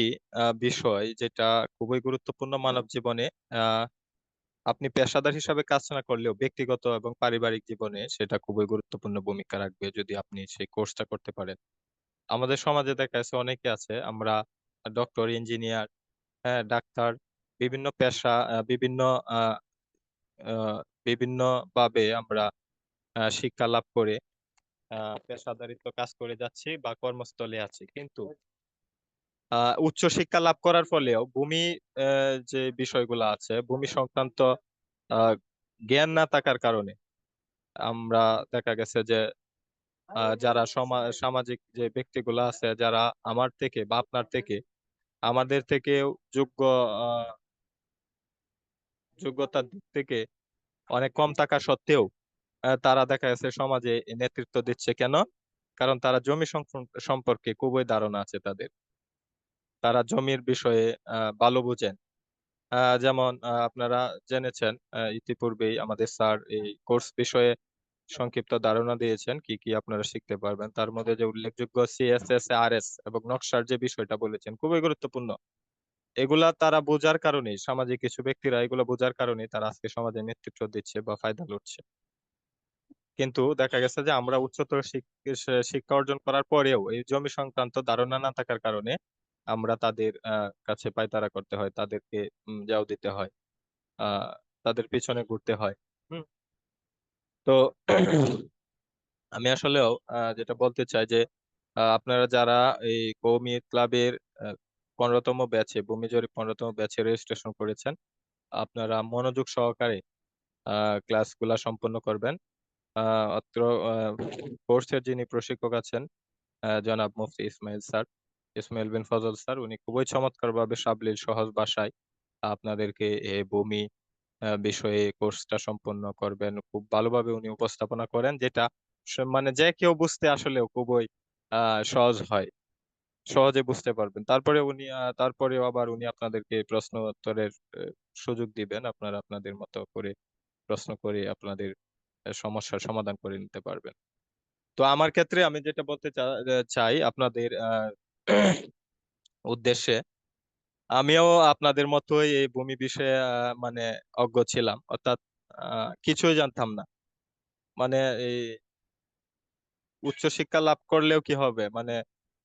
বিষয় যেটা খুবই গুরুত্বপূর্ণ মানব জীবনে। আহ, আপনি পেশাদার হিসাবে কাজ না করলেও ব্যক্তিগত এবং পারিবারিক জীবনে সেটা খুবই গুরুত্বপূর্ণ ভূমিকা রাখবে যদি আপনি সেই কোর্সটা করতে পারেন। আমাদের সমাজে দেখা যাচ্ছে অনেকে আছে, আমরা ডক্টর, ইঞ্জিনিয়ার, হ্যাঁ, ডাক্তার, বিভিন্ন পেশা, বিভিন্ন আহ, আহ, বিভিন্ন ভাবে আমরা শিক্ষা লাভ করে পেশাদারিত্ব কাজ করে যাচ্ছি বা কর্মস্থলে আছি, কিন্তু উচ্চ শিক্ষা লাভ করার ফলেও ভূমি যে বিষয়গুলো আছে, ভূমি সংক্রান্ত আহ, জ্ঞান না থাকার কারণে আমরা দেখা গেছে যে যারা সামাজিক যে ব্যক্তিগুলো আছে, যারা আমার থেকে বা আপনার থেকে আমাদের থেকে যোগ্য যোগ্যতার দিক থেকে অনেক কম থাকা সত্ত্বেও তারা দেখা যাচ্ছে সমাজে নেতৃত্ব দিচ্ছে কেন? কারণ তারা জমি সম্পর্কে খুবই ধারণা আছে তাদের, তারা জমির বিষয়ে ভালো বুঝেন। যেমন আপনারা জেনেছেন, ইতিপূর্বেই আমাদের স্যার এই কোর্স বিষয়ে সংক্ষিপ্ত ধারণা দিয়েছেন কি কি আপনারা শিখতে পারবেন। তার মধ্যে যে উল্লেখযোগ্য সিএসএস, আরএস এবং নকশার যে বিষয়টা বলেছেন খুবই গুরুত্বপূর্ণ। এগুলা তারা বোঝার কারণে, সামাজিক কিছু ব্যক্তিরা এগুলো বোঝার কারণে তারা আজকে সমাজে নেতৃত্ব দিচ্ছে বা ফায়দা লুটছে। কিন্তু দেখা গেছে যে আমরা উচ্চতর শিক্ষা অর্জন করার পরেও এই জমি সংক্রান্ত ধারণা না থাকার কারণে আমরা তাদের কাছে পায়তারা করতে হয়, তাদেরকে যাও দিতে হয়, আহ তাদের পিছনে ঘুরতে হয়। হুম। তো আমি আসলেও যেটা বলতে চাই যে আপনারা যারা এই কওমি ক্লাবের 15তম ব্যাচে, ভূমি জরিপ 15তম ব্যাচে রেজিস্ট্রেশন করেছেন, আপনারা মনোযোগ সহকারে ক্লাসগুলা সম্পন্ন করবেন। অত্র কোর্সের যিনি প্রশিক্ষক আছেন জনাব মুফতি ইসমাইল স্যার, ইসমাইল বিন ফজল স্যার, উনি খুবই চমৎকার ভাবে সাবলীল সহজ ভাষায় আপনাদেরকে এই ভূমি বিষয়ে কোর্সটা সম্পন্ন করবেন। খুব ভালোভাবে উনি উপস্থাপনা করেন, যেটা মানে যে কেউ বুঝতে আসলেও খুবই সহজ হয়, সহজে বুঝতে পারবেন। তারপরেও আবার উনি আপনাদেরকে প্রশ্ন উত্তরের সুযোগ দিবেন, আপনারা আপনাদের মতো করে প্রশ্ন করে আপনাদের সমস্যার সমাধান করে নিতে পারবেন। তো আমার ক্ষেত্রে আমি যেটা বলতে চাই আপনাদের উদ্দেশ্যে, আমিও আপনাদের মতোই এই ভূমি বিষয়ে মানে অজ্ঞ ছিলাম, অর্থাৎ কিছুই জানতাম না। মানে এই উচ্চশিক্ষা লাভ করলেও কি হবে, মানে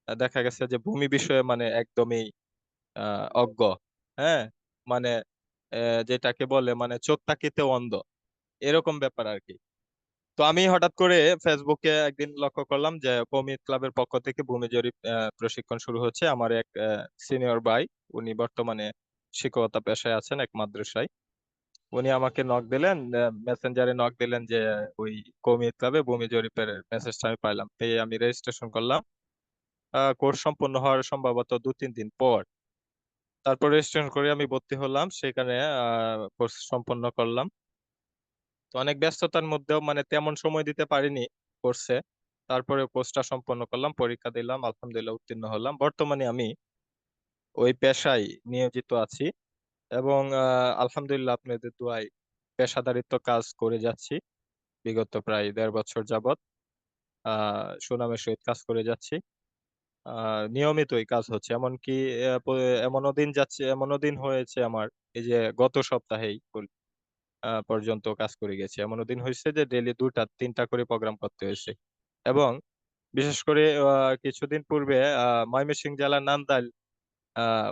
দেখা গেছে যে ভূমি বিষয়ে মানে একদমই অজ্ঞ। হ্যাঁ, মানে যেটাকে বলে মানে চোখ তাকিতে অন্ধ, এরকম ব্যাপার আর কি। তো আমি হঠাৎ করে ফেসবুকে একদিন লক্ষ্য করলাম যে কওমি ক্লাবের পক্ষ থেকে ভূমি জরিপ প্রশিক্ষণ শুরু হচ্ছে। আমার এক সিনিয়র ভাই, উনি বর্তমানে শিক্ষকতা পেশায় আছেন এক মাদ্রাসায়। উনি আমাকে নক দিলেন, মেসেঞ্জারে নক দিলেন যে ওই কওমি ক্লাবে ভূমি জরিপের মেসেজটা আমি পাইলাম, পেয়ে আমি রেজিস্ট্রেশন করলাম। কোর্স সম্পন্ন হওয়ার সম্ভবত 2-3 দিন পর তারপর রেজিস্ট্রেশন করে আমি ভর্তি হলাম, সেখানে কোর্স সম্পন্ন করলাম। তো অনেক ব্যস্ততার মধ্যেও মানে তেমন সময় দিতে পারিনি কোর্সে, তারপরে কোর্সটা সম্পন্ন করলাম, পরীক্ষা দিলাম, আলহামদুলিল্লাহ উত্তীর্ণ হলাম। বর্তমানে আমি ওই পেশায় নিয়োজিত আছি এবং আলহামদুলিল্লাহ আপনাদের দোয়ায় পেশাদারিত্ব কাজ করে যাচ্ছি বিগত প্রায় 1.5 বছর যাবত। সুনামের সহিত কাজ করে যাচ্ছি। নিয়মিতই কাজ হচ্ছে। এমনকি এমনও দিন যাচ্ছে, এমনও দিন হয়েছে আমার, এই যে গত সপ্তাহেই পর্যন্ত কাজ করে গেছি। এমনও দিন হয়েছে যে ডেইলি 2টা 3টা করে প্রোগ্রাম করতে হয়েছে। এবং বিশেষ করে কিছুদিন পূর্বে ময়মনসিংহ জেলার নান্দাইল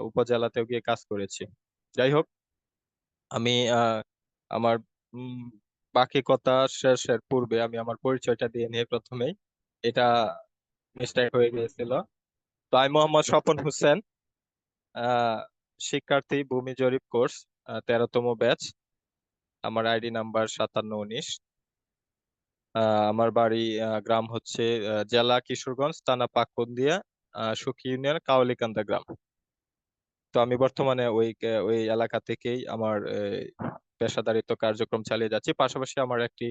উপজেলাতেও গিয়ে কাজ করেছি। যাই হোক, আমি আমার উম, বাকি কথা শেষের পূর্বে আমি আমার পরিচয়টা দিয়ে নিয়ে প্রথমেই, এটা মিস্টেক হয়ে গিয়েছিল। তো আমি মোহাম্মদ স্বপন হোসেন, আহ শিক্ষার্থী, ভূমি জরিপ কোর্স 13তম ব্যাচ। আমার আইডি নাম্বার 5719। আমার বাড়ি গ্রাম হচ্ছে জেলা কিশোরগঞ্জ, থানা পাকুন্দিয়া, সুখী ইউনিয়ন, কাওয়ালিকান্দা গ্রাম। তো আমি বর্তমানে ওই এলাকা থেকেই আমার পেশাদারিত্ব কার্যক্রম চালিয়ে যাচ্ছি। পাশাপাশি আমার একটি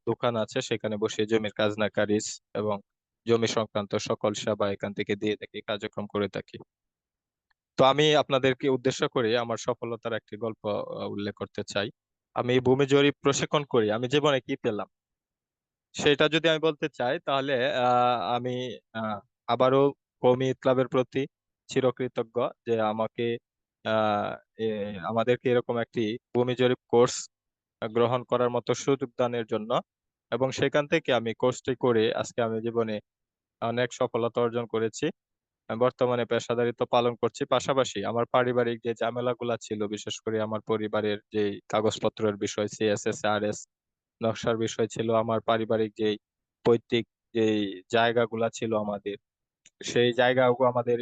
দোকান আছে, সেখানে বসে জমির খাজনা খারিজ এবং জমি সংক্রান্ত সকল সেবা এখান থেকে দিয়ে থাকি, কার্যক্রম করে থাকি। তো আমি আপনাদেরকে উদ্দেশ্য করে আমার সফলতার একটি গল্প উল্লেখ করতে চাই। আমি ভূমি জরিপ প্রশিক্ষণ করি, আমি জীবনে কি পেলাম সেটা যদি আমি বলতে চাই, তাহলে আমি আবারও কওমি ক্লাবের প্রতি চিরকৃতজ্ঞ যে আমাকে আহ, এ, আমাদেরকে এরকম একটি ভূমি জরিপ কোর্স গ্রহণ করার মতো সুযোগ দানের জন্য। এবং সেখান থেকে আমি কোর্সটি করে আজকে আমি জীবনে অনেক সফলতা অর্জন করেছি। আমি বর্তমানে পেশাদারিত্ব পালন করছি। পাশাপাশি আমার পারিবারিক যে ঝামেলাগুলা ছিল, বিশেষ করে আমার পরিবারের যে কাগজপত্রের বিষয়, সিএসএস, আরএস, নকশার বিষয় ছিল, আমার পারিবারিক যে পৈতৃক যে জায়গাগুলা ছিল আমাদের, সেই জায়গাগুলো আমাদের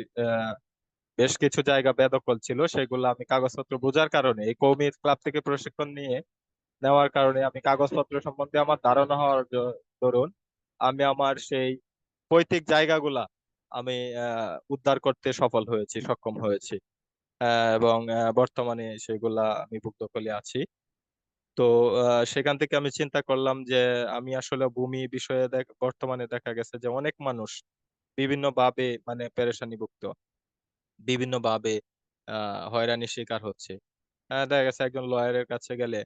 বেশ কিছু জায়গা বেদখল ছিল, সেগুলো আমি কাগজপত্র বোঝার কারণে এই কওমি ক্লাব থেকে প্রশিক্ষণ নেওয়ার কারণে আমি কাগজপত্র সম্বন্ধে আমার ধারণা হওয়ার দরুন আমি আমার সেই পৈতৃক জায়গাগুলা আমি উদ্ধার করতে সক্ষম হয়েছি। এবং বর্তমানে সেগুলা আমি ভুক্তভোগী আছি। তো সেখান থেকে আমি চিন্তা করলাম যে আমি আসলে ভূমি বিষয়ে বর্তমানে দেখা গেছে যে অনেক মানুষ বিভিন্ন ভাবে মানে পেরেশানিভুক্ত, বিভিন্ন ভাবে হয়রানির শিকার হচ্ছে। দেখা গেছে একজন লয়ারের কাছে গেলে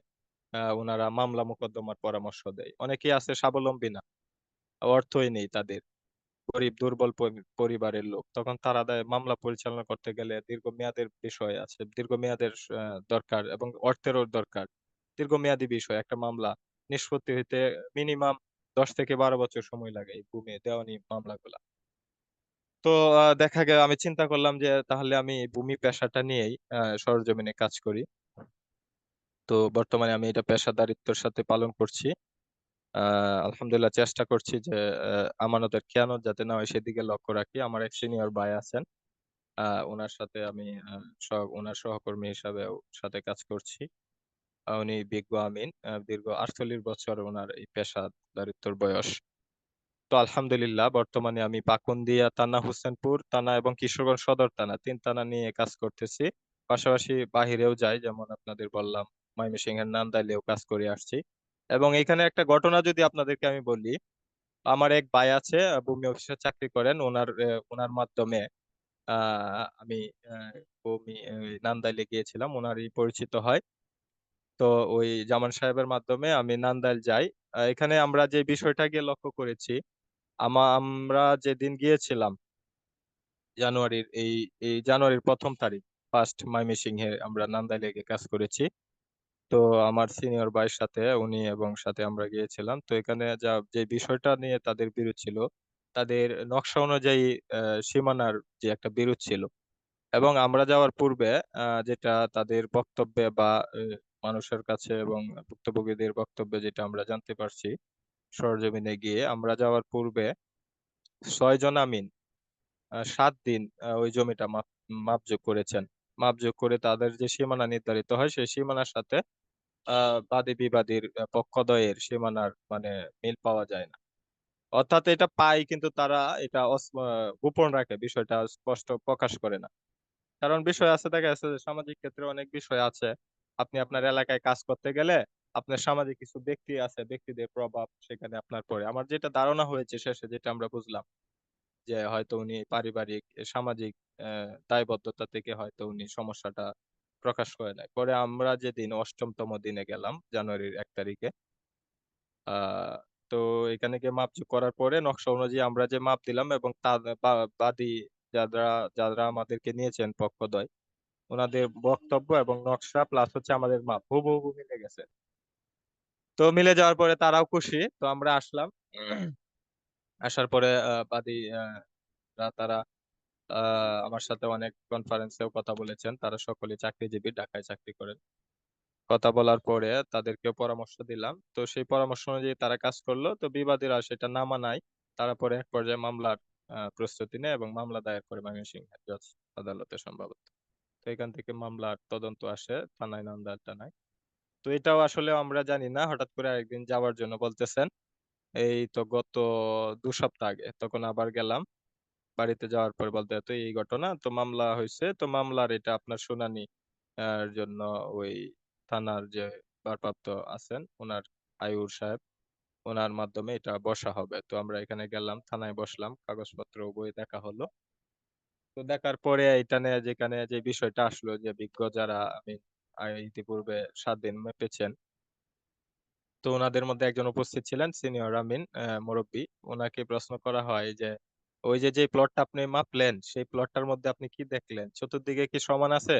ওনারা মামলা মোকদ্দমার পরামর্শ দেয়। অনেকেই আছে স্বাবলম্বী না, অর্থই নেই তাদের, গরিব দুর্বল পরিবারের লোক, তখন তারা দেয় মামলা পরিচালনা করতে গেলে দীর্ঘমেয়াদের বিষয় আছে, দীর্ঘমেয়াদের দরকার এবং অর্থেরও দরকার। দীর্ঘমেয়াদী বিষয়, একটা মামলা নিষ্পত্তি হইতে মিনিমাম 10 থেকে 12 বছর সময় লাগে এই ভূমি দেওয়ানি মামলাগুলা। তো দেখা গেল আমি চিন্তা করলাম যে তাহলে আমি ভূমি পেশাটা নিয়েই সরজমিনে কাজ করি। তো বর্তমানে আমি এটা পেশাদারিত্বের সাথে পালন করছি। আলহামদুলিল্লাহ, চেষ্টা করছি যে আমানতের খেয়ানত যাতে না হয় সেদিকে লক্ষ্য রাখি। আমার এক সিনিয়র ভাই আছেন, ওনার সাথে আমি ওনার সহকর্মী হিসাবে সাথে কাজ করছি। উনি বিজ্ঞ আমিন, দীর্ঘ 48 বছর ওনার এই পেশাদারিত্বর বয়স। তো আলহামদুলিল্লাহ, বর্তমানে আমি পাকুন্দিয়া থানা, হোসেনপুর থানা এবং কিশোরগঞ্জ সদর থানা, 3 থানা নিয়ে কাজ করতেছি। পাশাপাশি বাহিরেও যাই, যেমন আপনাদের বললাম ময়মনসিংহের নান্দাইলেও কাজ করে আসছি। এবং এখানে একটা ঘটনা যদি আপনাদেরকে আমি বলি, আমার এক ভাই আছে, ভূমি অফিসে চাকরি করেন। ওনার মাধ্যমে আমি ভূমি নান্দাইলে গিয়েছিলাম, ওনারই পরিচিত হয়। তো ওই জামান সাহেবের মাধ্যমে আমি নান্দাইল যাই। এখানে আমরা যে বিষয়টাকে লক্ষ্য করেছি, আমরা যেদিন গিয়েছিলাম জানুয়ারির এই এই জানুয়ারির 1ম তারিখ, ফার্স্ট ময়মনসিংহে আমরা নান্দাইলে গিয়ে কাজ করেছি। তো আমার সিনিয়র ভাইয়ের সাথে, উনি এবং সাথে আমরা গিয়েছিলাম। তো এখানে যে বিষয়টা নিয়ে তাদের বিরোধ ছিল, তাদের নকশা অনুযায়ী সীমানার যে একটা বিরোধ ছিল। এবং আমরা যাওয়ার পূর্বে যেটা তাদের বক্তব্যে বা মানুষের কাছে এবং ভুক্তভোগীদের বক্তব্যে যেটা আমরা জানতে পারছি, সরজমিনে গিয়ে আমরা যাওয়ার পূর্বে 6 জন আমিন 7 দিন ওই জমিটা মাপজোক করেছেন। মাপজোক করে তাদের যে সীমানা নির্ধারিত হয়, সেই সীমানার সাথে বাদী বিবাদীর পক্ষদ্বয়ের সীমানার মানে মিল পাওয়া যায় না। অর্থাৎ এটা পাই, কিন্তু তারা এটা গোপন রাখে, বিষয়টা স্পষ্ট প্রকাশ করে না। কারণ বিষয় আছে, দেখা যাচ্ছে যে সামাজিক ক্ষেত্রে অনেক বিষয় আছে। আপনি আপনার এলাকায় কাজ করতে গেলে আপনার সামাজিক কিছু ব্যক্তি আছে, ব্যক্তিদের প্রভাব সেখানে আপনার পড়ে। আমার যেটা ধারণা হয়েছে শেষে, যেটা আমরা বুঝলাম, যে হয়তো উনি পারিবারিক সামাজিক দায়বদ্ধতা থেকে হয়তো উনি সমস্যাটা প্রকাশ করে নাই। পরে আমরা যেদিন 8ম দিনে গেলাম, জানুয়ারির 1 তারিখে, তো এখানে গিয়ে মাপঝোক করার পরে নকশা অনুযায়ী আমরা যে মাপ দিলাম এবং বাদী যারা যারা আমাদেরকে নিয়েছেন পক্ষদ্বয়, ওনাদের বক্তব্য এবং নকশা প্লাস হচ্ছে আমাদের মাপ হুবহু মিলে গেছে। তো মিলে যাওয়ার পরে তারাও খুশি। তো আমরা আসলাম। আসার পরে বাদী তারা আমার সাথে অনেক কনফারেন্সেও কথা বলেছেন। তারা সকলে চাকরিজীবী, ঢাকায় চাকরি করেন। কথা বলার পরে তাদেরকে পরামর্শ দিলাম। তো সেই পরামর্শ অনুযায়ী তারা কাজ করলো। তো বিবাদীরা সেটা না মানায় তারা পরে এক পর্যায়ে মামলার প্রস্তুতি নেয় এবং মামলা দায়ের করে ময়মনসিংহ জজ আদালতে সম্ভবত। তো এখান থেকে মামলার তদন্ত আসে থানায়, নান্দাইল থানায়। তো এটাও আসলে আমরা জানি না, হঠাৎ করে একদিন যাওয়ার জন্য বলতেছেন। এই তো গত 2 সপ্তাহ আগে তখন আবার গেলাম। বাড়িতে যাওয়ার পর বলতে তো এই ঘটনা, তো মামলা হয়েছে, তো মামলার এটা আপনার শুনানি জন্য ওই থানার যে ভারপ্রাপ্ত আছেন ওনার আইয়ুর সাহেব, ওনার মাধ্যমে এটা বসা হবে। তো আমরা এখানে গেলাম, থানায় বসলাম, কাগজপত্র বই দেখা হলো। তো দেখার পরে এটা নিয়ে যেখানে যে বিষয়টা আসলো যে বিজ্ঞ যারা আমি ইতিপূর্বে 7 দিন মেপেছেন, তো ওনাদের মধ্যে একজন উপস্থিত ছিলেন সিনিয়র আমিন মুরব্বী। ওনাকে প্রশ্ন করা হয় যে ওই যে প্লটটা আপনি মাপলেন সেই প্লটটার মধ্যে আপনি কি দেখলেন, চতুর্দিকে কি সমান আছে,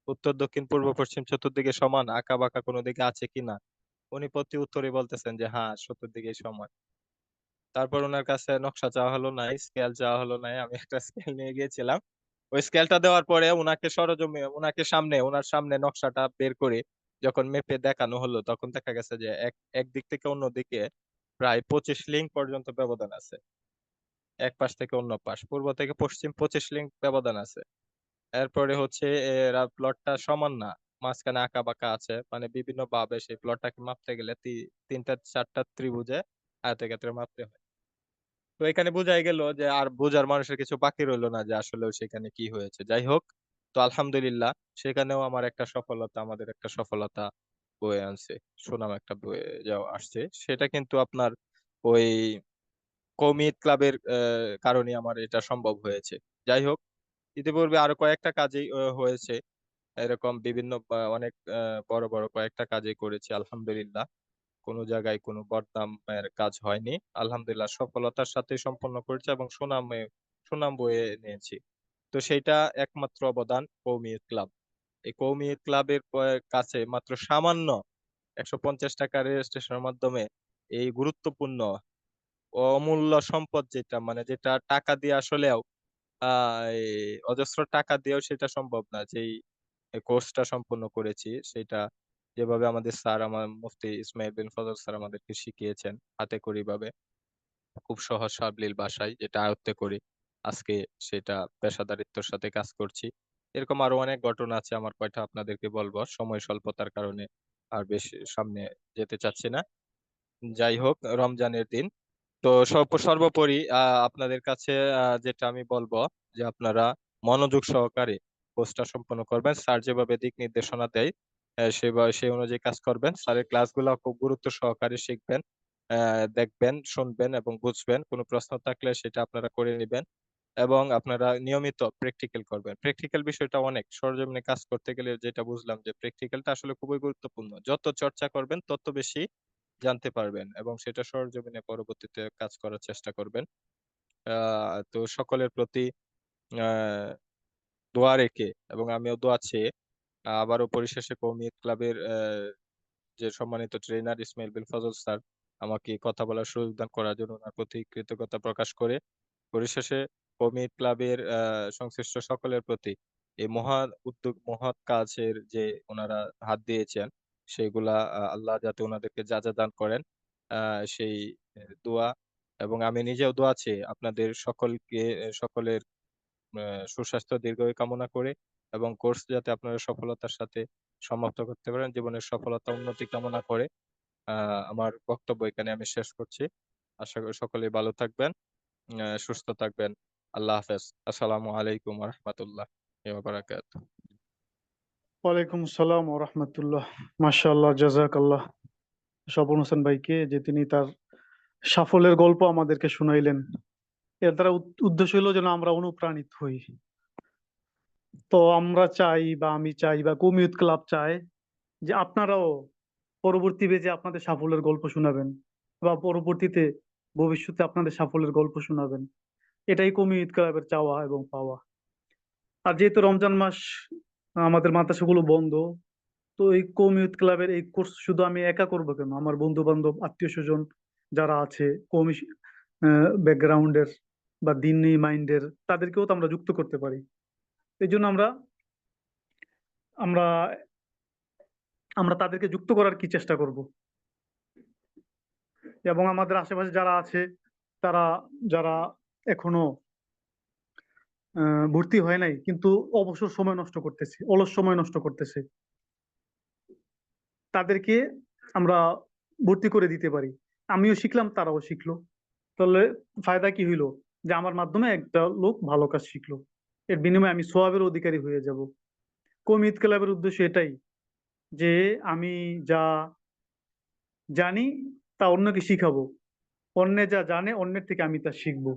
উত্তর দক্ষিণ পূর্ব পশ্চিম চতুর্দিকে সমান, আঁকা বাঁকা কোনো দিকে আছে কিনা? উনি প্রতি উত্তরে বলতেছেন যে হ্যাঁ চতুর্দিকে সমান। তারপর ওনার কাছে নকশা চাওয়া হলো নাই, স্কেল চাওয়া হলো নাই, আমি একটা স্কেল নিয়ে গিয়েছিলাম। ওই স্কেলটা দেওয়ার পরে ওনাকে সরজমিনে ওনার সামনে নকশাটা বের করে যখন মেপে দেখানো হলো, তখন দেখা গেছে যে এক দিক থেকে অন্য দিকে প্রায় 25 লিঙ্ক পর্যন্ত ব্যবধান আছে। এক পাশ থেকে অন্য পাশ, পূর্ব থেকে পশ্চিম 25 লিঙ্ক ব্যবধান আছে। এরপরে হচ্ছে এরা প্লটটা সমান না, মাঝখানে আঁকা বাঁকা আছে, মানে বিভিন্ন ভাবে সেই প্লটটাকে মাপতে গেলে 3-4টা ত্রিভুজে আয়তক্ষেত্রে মাপতে হয়। তো এখানে বোঝাই গেল যে আর বোঝার মানুষের কিছু বাকি রইলো না যে আসলে সেখানে কি হয়েছে। যাই হোক, তো আলহামদুলিল্লাহ সেখানেও আমাদের একটা সফলতা বয়ে আনছে, সুনাম একটা বয়ে যাওয়া আসছে। সেটা কিন্তু আপনার ওই কওমি ক্লাবের কারণে আমার এটা সম্ভব হয়েছে। যাই হোক, ইতিপূর্বে আরো কয়েকটা কাজেই হয়েছে এরকম বিভিন্ন অনেক বড় বড় কয়েকটা কাজই করেছি আলহামদুলিল্লাহ। কোনো জায়গায় কোনো বদনামের কাজ হয়নি, আলহামদুলিল্লাহ সফলতার সাথে সম্পন্ন করেছি এবং সুনাম বয়ে নিয়েছি। তো সেইটা একমাত্র অবদান কওমি ক্লাব। এই কওমি ক্লাবের কাছে মাত্র সামান্য 150 টাকা রেজিস্ট্রেশনের মাধ্যমে এই গুরুত্বপূর্ণ অমূল্য সম্পদ, যেটা মানে যেটা টাকা দিয়ে আসলেও এই অজস্র টাকা দিয়েও সেটা সম্ভব না, যেই কোর্সটা সম্পূর্ণ করেছি সেটা যেভাবে আমাদের স্যার, আমার মুফতি ইসমাইল বিন ফজল স্যার আমাদেরকে শিখিয়েছেন হাতে খড়ি ভাবে, খুব সহজ সাবলীল ভাষায় যেটা আয়ত্তে করি আজকে সেটা পেশাদারিত্বের সাথে কাজ করছি। এরকম আরো অনেক ঘটনা আছে, আমার কয়টা আপনাদেরকে বলবো, সময় স্বল্পতার কারণে আর বেশি সামনে যেতে চাচ্ছি না। যাই হোক, রমজানের দিন। তো সর্বোপরি আপনাদের কাছে যেটা আমি বলবো যে আপনারা মনোযোগ সহকারে কোর্সটা সম্পন্ন করবেন। স্যার যেভাবে দিক নির্দেশনা দেয় সেই অনুযায়ী কাজ করবেন। স্যারের ক্লাসগুলো খুব গুরুত্ব সহকারে শিখবেন, দেখবেন, শুনবেন এবং বুঝবেন। কোনো প্রশ্ন থাকলে সেটা আপনারা করে নেবেন এবং আপনারা নিয়মিত প্র্যাকটিক্যাল করবেন। প্র্যাকটিক্যাল বিষয়টা অনেক, সরজমিনে কাজ করতে গেলে যেটা বুঝলাম যে প্র্যাকটিক্যালটা আসলে খুবই গুরুত্বপূর্ণ। যত চর্চা করবেন তত বেশি জানতে পারবেন এবং সেটা সরজমিনে পরবর্তীতে কাজ করার চেষ্টা করবেন। তো সকলের প্রতি আহ দোয়া রেখে এবং আমিও দোয়া চেয়ে আবারও পরিশেষে কওমি ক্লাবের যে সম্মানিত ট্রেনার ইসমাইল বিন ফজল স্যার আমাকে কথা বলার সুযোগ দান করার জন্য ওনার প্রতি কৃতজ্ঞতা প্রকাশ করে পরিশেষে কওমি ক্লাবের সংশ্লিষ্ট সকলের প্রতি এই মহান উদ্যোগ, মহৎ কাজের যে ওনারা হাত দিয়েছেন সেগুলা আল্লাহ যাতে ওনাদেরকে যা যা দান করেন সেই দোয়া এবং আমি নিজেও দোয়া চেয়ে আপনাদের সকলের সুস্বাস্থ্য দীর্ঘায়ু কামনা করে এবং কোর্স যাতে আপনারা সফলতার সাথে সমাপ্ত করতে পারেন, জীবনের সফলতা উন্নতি কামনা করে আমার বক্তব্য এখানে আমি শেষ করছি। আশা করি সকলেই ভালো থাকবেন, সুস্থ থাকবেন। আল্লাহ হাফেজ। আসসালামু আলাইকুম ওয়া রাহমাতুল্লাহি ওয়া বারাকাতুহু। ওয়ালাইকুম আসসালাম ও রহমতুল্লাহ। মাশাআল্লাহ, জাযাকাল্লাহ স্বপন হোসেন ভাইকে, যে তিনি তার সাফল্যের গল্প আমাদেরকে শুনাইলেন। এর দ্বারা উদ্দেশ্য হলো যেন আমরা অনুপ্রাণিত হই। তো আমরা চাই, বা আমি চাই, বা কওমি ক্লাব চায় যে আপনারাও পরবর্তী বেজে আপনাদের সাফল্যের গল্প শোনাবেন। বা পরবর্তীতে ভবিষ্যতে আপনাদের সাফল্যের গল্প শোনাবেন। এটাই কওমি ঈদ ক্লাবের চাওয়া এবং পাওয়া। আর যেহেতু রমজান মাস আমাদের মাদ্রাসাগুলো বন্ধ, তো এই কওমি ঈদ ক্লাবের এই কোর্স শুধু আমি একা করবো কেন? আমার বন্ধু বান্ধব, আত্মীয় স্বজন যারা আছে কওমি ব্যাকগ্রাউন্ডের বা দিনী মাইন্ডের, তাদেরকেও তো আমরা যুক্ত করতে পারি। এই জন্য আমরা আমরা আমরা তাদেরকে যুক্ত করার কি চেষ্টা করব। এবং আমাদের আশেপাশে যারা আছে, তারা যারা এখনো ভর্তি হয় নাই কিন্তু অবসর সময় নষ্ট করতেছে, অলস সময় নষ্ট করতেছে, তাদেরকে আমরা ভর্তি করে দিতে পারি। আমিও শিখলাম, তারাও শিখলো। তাহলে ফায়দা কি হইলো? যে আমার মাধ্যমে একটা লোক ভালো কাজ শিখলো, এর বিনিময়ে আমি সওয়াবের অধিকারী হয়ে যাব। কওমি ঈদ ক্লাবের উদ্দেশ্য এটাই যে আমি যা জানি তা অন্যকে শিখাবো, অন্যে যা জানে অন্যের থেকে আমি তা শিখবো।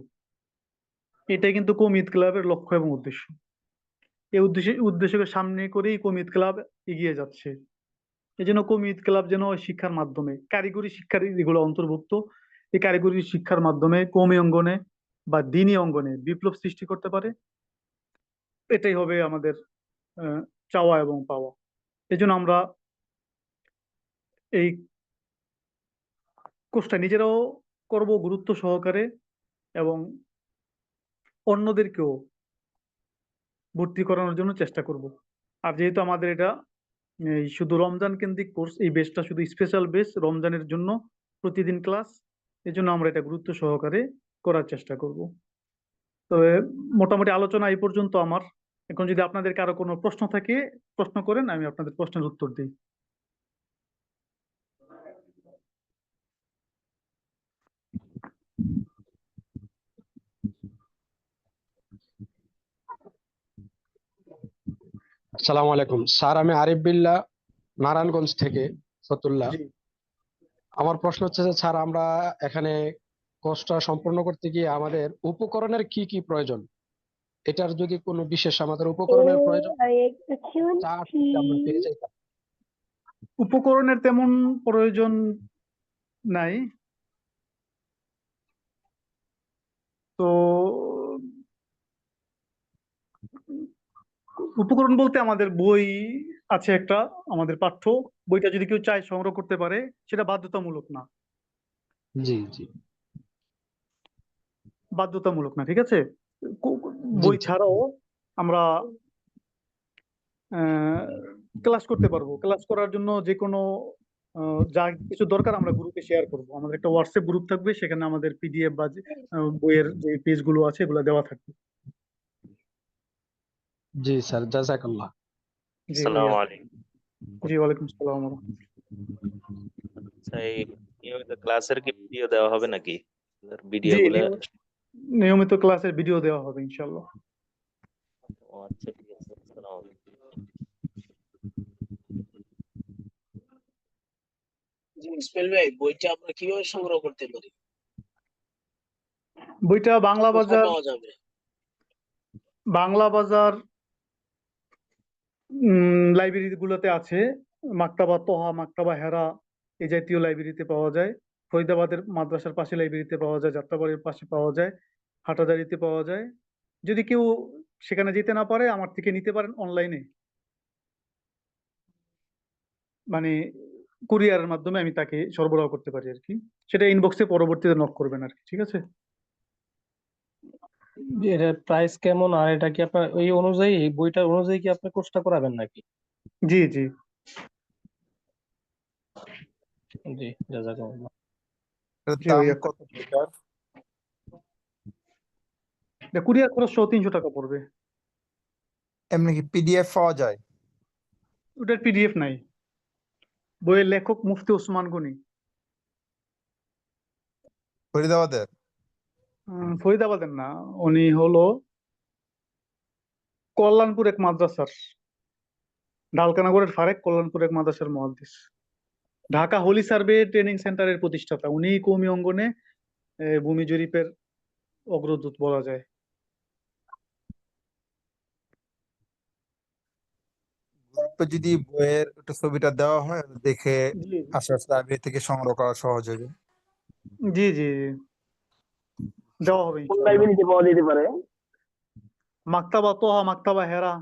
এটাই কিন্তু কওমি ঈদ ক্লাবের লক্ষ্য এবং উদ্দেশ্য। এই উদ্দেশ্যকে সামনে করেই কওমি ঈদ ক্লাব এগিয়ে যাচ্ছে। এই জন্য কওমি ঈদ ক্লাব যেন শিক্ষার মাধ্যমে, কারিগরি শিক্ষার এগুলো অন্তর্ভুক্ত, এই কারিগরি শিক্ষার মাধ্যমে কওমি অঙ্গনে বা দ্বীনি অঙ্গনে বিপ্লব সৃষ্টি করতে পারে। এটাই হবে আমাদের চাওয়া এবং পাওয়া। এই জন্য আমরা এই কোর্সটা নিজেরাও করব গুরুত্ব সহকারে, এবং অন্যদেরকেও ভর্তি করানোর জন্য চেষ্টা করব। আর যেহেতু আমাদের এটা এই শুধু রমজান কেন্দ্রিক কোর্স, এই বেসটা শুধু স্পেশাল বেস রমজানের জন্য, প্রতিদিন ক্লাস, এই জন্য আমরা এটা গুরুত্ব সহকারে করার চেষ্টা করব। তবে মোটামুটি আলোচনা এই পর্যন্ত আমার। এখন যদি আপনাদের কারো কোনো প্রশ্ন থাকে, প্রশ্ন করেন, আমি আপনাদের প্রশ্নের উত্তর দিই। আসসালামু আলাইকুম স্যার, আমি আরিফ বিল্লাহ, নারায়ণগঞ্জ থেকে, ফতুল্লাহ। জি আমার প্রশ্ন হচ্ছে যে স্যার, আমরা এখানে কোর্সটা সম্পূর্ণ করতে গিয়ে আমাদের উপকরণের কি কি প্রয়োজন? এটার যদি কোনো বিশেষ আমাদের উপকরণের প্রয়োজন তা যদি আমরা পেয়ে যাইতাম। উপকরণের তেমন প্রয়োজন নাই। তো উপকরণ বলতে আমাদের বই আছে একটা, আমাদের পাঠ্য বইটা যদি কেউ চায় সংগ্রহ করতে পারে, সেটা বাধ্যতামূলক না। জি জি বাধ্যতামূলক না, ঠিক আছে। জি বই জি ছাড়াও আমরা ক্লাস করতে পারবো। ক্লাস করার জন্য যে কোনো যা কিছু দরকার আমরা গ্রুপে শেয়ার করব। আমাদের একটা হোয়াটসঅ্যাপ গ্রুপ থাকবে, সেখানে আমাদের পিডিএফ বা বইয়ের যে পেজ গুলো আছে এগুলো দেওয়া থাকবে। জি স্যার, জাযাকাল্লাহ। জি আসসালামু ভাইয়া। আলাইকুম। জি ওয়ালাইকুম আসসালাম। আচ্ছা, এই নিয়মিত ক্লাসের কি ভিডিও দেওয়া হবে নাকি? ভিডিও জি গুলা? নিয়মিত ক্লাসের ভিডিও দেওয়া হবে ইনশাল্লাহ। ও আচ্ছা, ঠিক আছে। আসসালামু আলাইকুম। জি ইসমাইল ভাই, বইটা আমরা কিভাবে সংগ্রহ করতে পারি? বইটা বাংলা কোথায় বাজার, পাওয়া যাবে? বাংলা বাজার লাইব্রেরি গুলোতে আছে। মাকতাবা তোহা, মাকতাবা হেরা, এই জাতীয় লাইব্রেরিতে পাওয়া যায়। ফরিদাবাদের মাদ্রাসার পাশে লাইব্রেরিতে পাওয়া যায়, যাত্রাবাড়ির পাশে পাওয়া যায়, হাটাজারিতে পাওয়া যায়। যদি কেউ সেখানে যেতে না পারে, আমার থেকে নিতে পারেন অনলাইনে, মানে কুরিয়ারের মাধ্যমে আমি তাকে সরবরাহ করতে পারি আর কি। সেটা ইনবক্সে পরবর্তীতে নক করবেন আর কি, ঠিক আছে। যে এটার প্রাইস কেমন, আর এটা কি আপনার ওই অনুযায়ী, এই বইটার অনুযায়ী কি আপনি কোর্সটা করাবেন নাকি? জি জি জি, জাযাকাল্লাহ। জি ভাইয়া। কুরিয়ার খরচ 300 টাকা পড়বে। এমনি কি পিডিএফ পাওয়া যায়? ওটার পিডিএফ নাই। বইয়ের লেখক মুফতি ওসমান গনি, ফরিদাবাদের? ফরিদাবাদের না, উনি হলো কল্যাণপুর এক মাদ্রাসার, ঢালকানগরের ফারেক কল্যাণপুর এক মাদ্রাসার মুহাদ্দিস, ঢাকা হোলি সার্ভে ট্রেনিং সেন্টারের প্রতিষ্ঠাতা। উনি কওমি অঙ্গনে ভূমি জরিপের অগ্রদূত বলা যায়। গ্রুপে যদি বইয়ের একটু ছবিটা দেওয়া হয়, দেখে জি আস্তে আস্তে লাইব্রেরি থেকে সংগ্রহ করা সহজ হবে। জি জি জি, দেওয়া হবে কোন ইনশাআল্লাহ। লাইব্রেরিতে পাওয়া যেতে পারে? মাকতাবা তোহা, মাকতাবা হেরা।